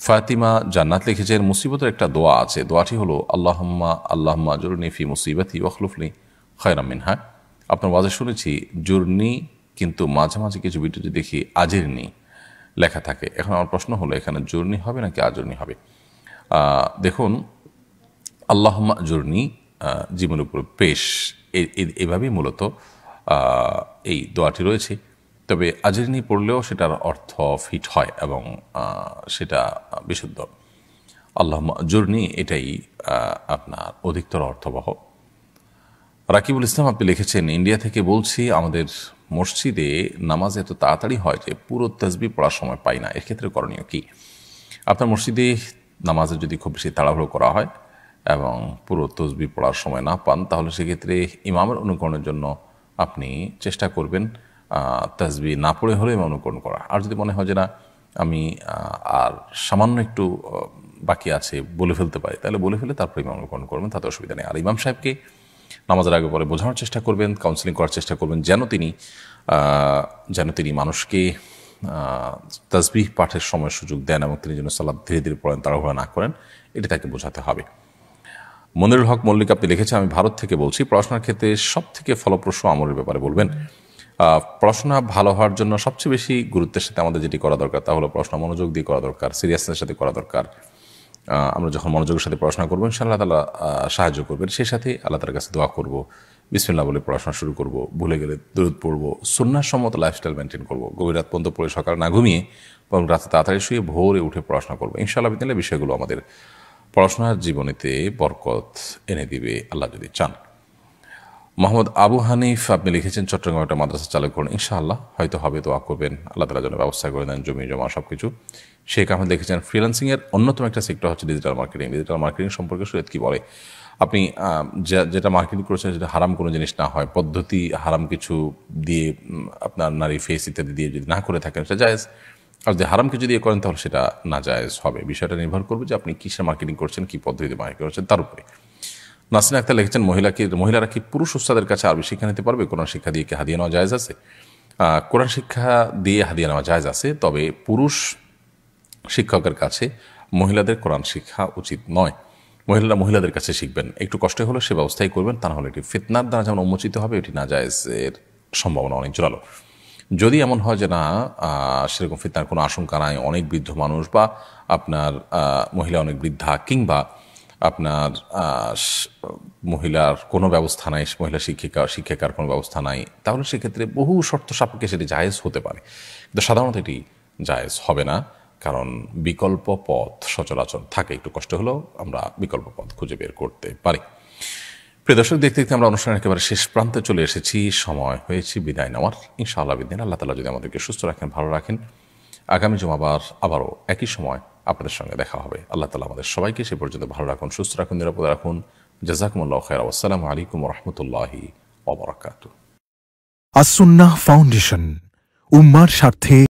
ফাতিমা জান্নাত লিখেছেন, মুসিবতের একটা দোয়া আছে, দোয়াটি হলো আল্লাহুম্মা আজুরনি ফি মুসিবাতি ওয়াখলুফনি খায়রাম মিনহা। আপনার ওয়াজে শুনেছি জুরনি, কিন্তু মাঝে মাঝে কিছু ভিডিওতে দেখি আজিরনি লেখা থাকে। এখন আমার প্রশ্ন হলো, এখানে জুরনি হবে নাকি আজরনি হবে? দেখুন, আল্লাহুম্মা আজুরনি জীবনের উপর পেশ, এভাবেই মূলত এই দোয়াটি রয়েছে। তবে আজরিনি পড়লেও সেটার অর্থ ফিট হয় এবং সেটা বিশুদ্ধ। আল্লাহুম্মা আজুরনি এটাই আপনার অধিকতর অর্থবহ। রাকিবুল ইসলাম আপনি লিখেছেন, ইন্ডিয়া থেকে বলছি, আমাদের মসজিদে নামাজ এত তাড়াতাড়ি হয় যে পুরো তাসবিহ পড়ার সময় পাই না, এক্ষেত্রে করণীয় কি? আপনার মসজিদে নামাজে যদি খুব বেশি তাড়াহুড়ো করা হয়, এবং পুরো তসবিহ পড়ার সময় না পান, তাহলে সেক্ষেত্রে ইমামের অনুকরণের জন্য আপনি চেষ্টা করবেন তাসবিহ না পড়ে হলে ইমাম অনুকরণ করা। আর যদি মনে হয় যে না আমি আর সামান্য একটু বাকি আছে বলে ফেলতে পারি, তাহলে বলে ফেলে তারপর ইমাম অনুকরণ করবেন, তাতে অসুবিধা নেই। আর ইমাম সাহেবকে নামাজের আগে পরে বোঝানোর চেষ্টা করবেন, কাউন্সিলিং করার চেষ্টা করবেন, যেন তিনি মানুষকে তাসবিহ পাঠের সময় সুযোগ দেন এবং তিনি যেন সালাত ধীরে ধীরে পড়েন, তাড়াহুড়া না করেন, এটি তাকে বোঝাতে হবে। মনিরুল হক মল্লিক আপনি লিখেছেন, আমি ভারত থেকে বলছি, পড়াশোনার ক্ষেত্রে সব থেকে ফলপ্রসূ আমলের ব্যাপারে বলবেন। পড়াশোনা ভালো হওয়ার জন্য সবচেয়ে বেশি গুরুত্বের সাথে আমাদের যেটি করা দরকার তা হলো পড়াশোনা মনোযোগ দিয়ে করা দরকার, সিরিয়াসনেসের সাথে করা দরকার। আমরা যখন মনোযোগের সাথে পড়াশোনা করবো ইনশাআল্লাহ তাআলা সাহায্য করবেন। সেই সাথে আল্লাহ তাআলার কাছে দোয়া করব, বিসমিল্লাহ বলে পড়াশোনা শুরু করব, ভুলে গেলে দরুদ পড়ব, সুন্নাহ সম্মত লাইফস্টাইল মেনটেন করব, গভীর রাত পর্যন্ত পড়ে সকালে না ঘুমিয়ে এবং রাতে তাড়াতাড়ি শুয়ে ভোরে উঠে পড়াশোনা করবো। ইনশাআল্লাহ বিদিনিল্লাহ বিষয়গুলো আমাদের পড়াশোনার জীবনেতে বরকত এনে দিবে আল্লাহ যদি চান। মোহাম্মদ আবু হানিফ আপনি লিখেছেন, চট্টগ্রামে একটা মাদ্রাসা চালু করুন, ইনশাআল্লাহ হয়তো হবে, দোয়া করবেন, আল্লাহ তাআলা যেন ব্যবস্থা করে দেন জমি জমা সব কিছু। শেখ আহমেদ লিখেছেন, ফ্রিল্যান্সিংয়ের অন্যতম একটা সেক্টর হচ্ছে ডিজিটাল মার্কেটিং। ডিজিটাল মার্কেটিং সম্পর্কে শরীয়ত কি বলে? আপনি যেটা মার্কেটিং করেছেন যেটা হারাম কোনো জিনিস না হয়, পদ্ধতি হারাম কিছু দিয়ে আপনার নারী ফেস ইত্যাদি দিয়ে যদি না করে থাকেন সেটা জায়েজ, আর যদি হারাম কিছু দিয়ে করেন তাহলে সেটা না জায়েজ হবে। বিষয়টা নির্ভর করবে যে আপনি কিসের মার্কেটিং করছেন, কী পদ্ধতিতে মার্কেটিং করছেন তার উপরে। নাসরিন আক্তার লিখেছেন, মহিলারা কি পুরুষ উস্তাদের কাছে আরবি শিক্ষা নিতে পারবে? কোরআন শিক্ষা দিয়ে কি হাদিয়া নেওয়া জায়েজ আছে? কোরআন শিক্ষা দিয়ে হাদিয়া নেওয়া জায়েজ আছে, তবে পুরুষ শিক্ষকের কাছে মহিলাদের কোরআন শিক্ষা উচিত নয়। মহিলারা মহিলাদের কাছে শিখবেন, একটু কষ্ট হলে সে ব্যবস্থাই করবেন, তা নাহলে এটি ফিতনার দ্বারা যেমন উন্মোচিত হবে, এটি না জায়েজের সম্ভাবনা অনেক জোরালো। যদি এমন হয় যে না সেরকম ফিতনার কোনো আশঙ্কা নাই, অনেক বৃদ্ধ মানুষ বা আপনার মহিলা অনেক বৃদ্ধা, কিংবা আপনার মহিলার কোনো ব্যবস্থা নাই, মহিলা শিক্ষিকার কোনো ব্যবস্থা নাই, তাহলে সেক্ষেত্রে বহু শর্ত সাপেক্ষে সেটি জায়েজ হতে পারে, কিন্তু সাধারণত এটি জায়েজ হবে না, কারণ বিকল্প পথ সচরাচর থাকে। একটু কষ্ট হলেও আমরা বিকল্প পথ খুঁজে বের করতে পারি। প্রিয় দর্শক, দেখতে দেখতে আমরা অনুষ্ঠানের একেবারে শেষ প্রান্তে চলে এসেছি, সময় হয়েছে বিদায় নেওয়ার। ইনশাআল্লাহ বিদিন আল্লাহ তাআলা যদি আমাদেরকে সুস্থ রাখেন, ভালো রাখেন, আগামী জুমাবার আবারও একই সময় আপনাদের সঙ্গে দেখা হবে। আল্লাহ তাআলা আমাদের সবাইকে সে পর্যন্ত ভালো রাখুন, সুস্থ রাখুন, নিরাপদে রাখুন। জাযাকুমুল্লাহু খায়রা। আসসালামু আলাইকুম ওয়া রাহমাতুল্লাহি ওয়া বারাকাতুহু। আস-সুন্নাহ ফাউন্ডেশন, উম্মার স্বার্থে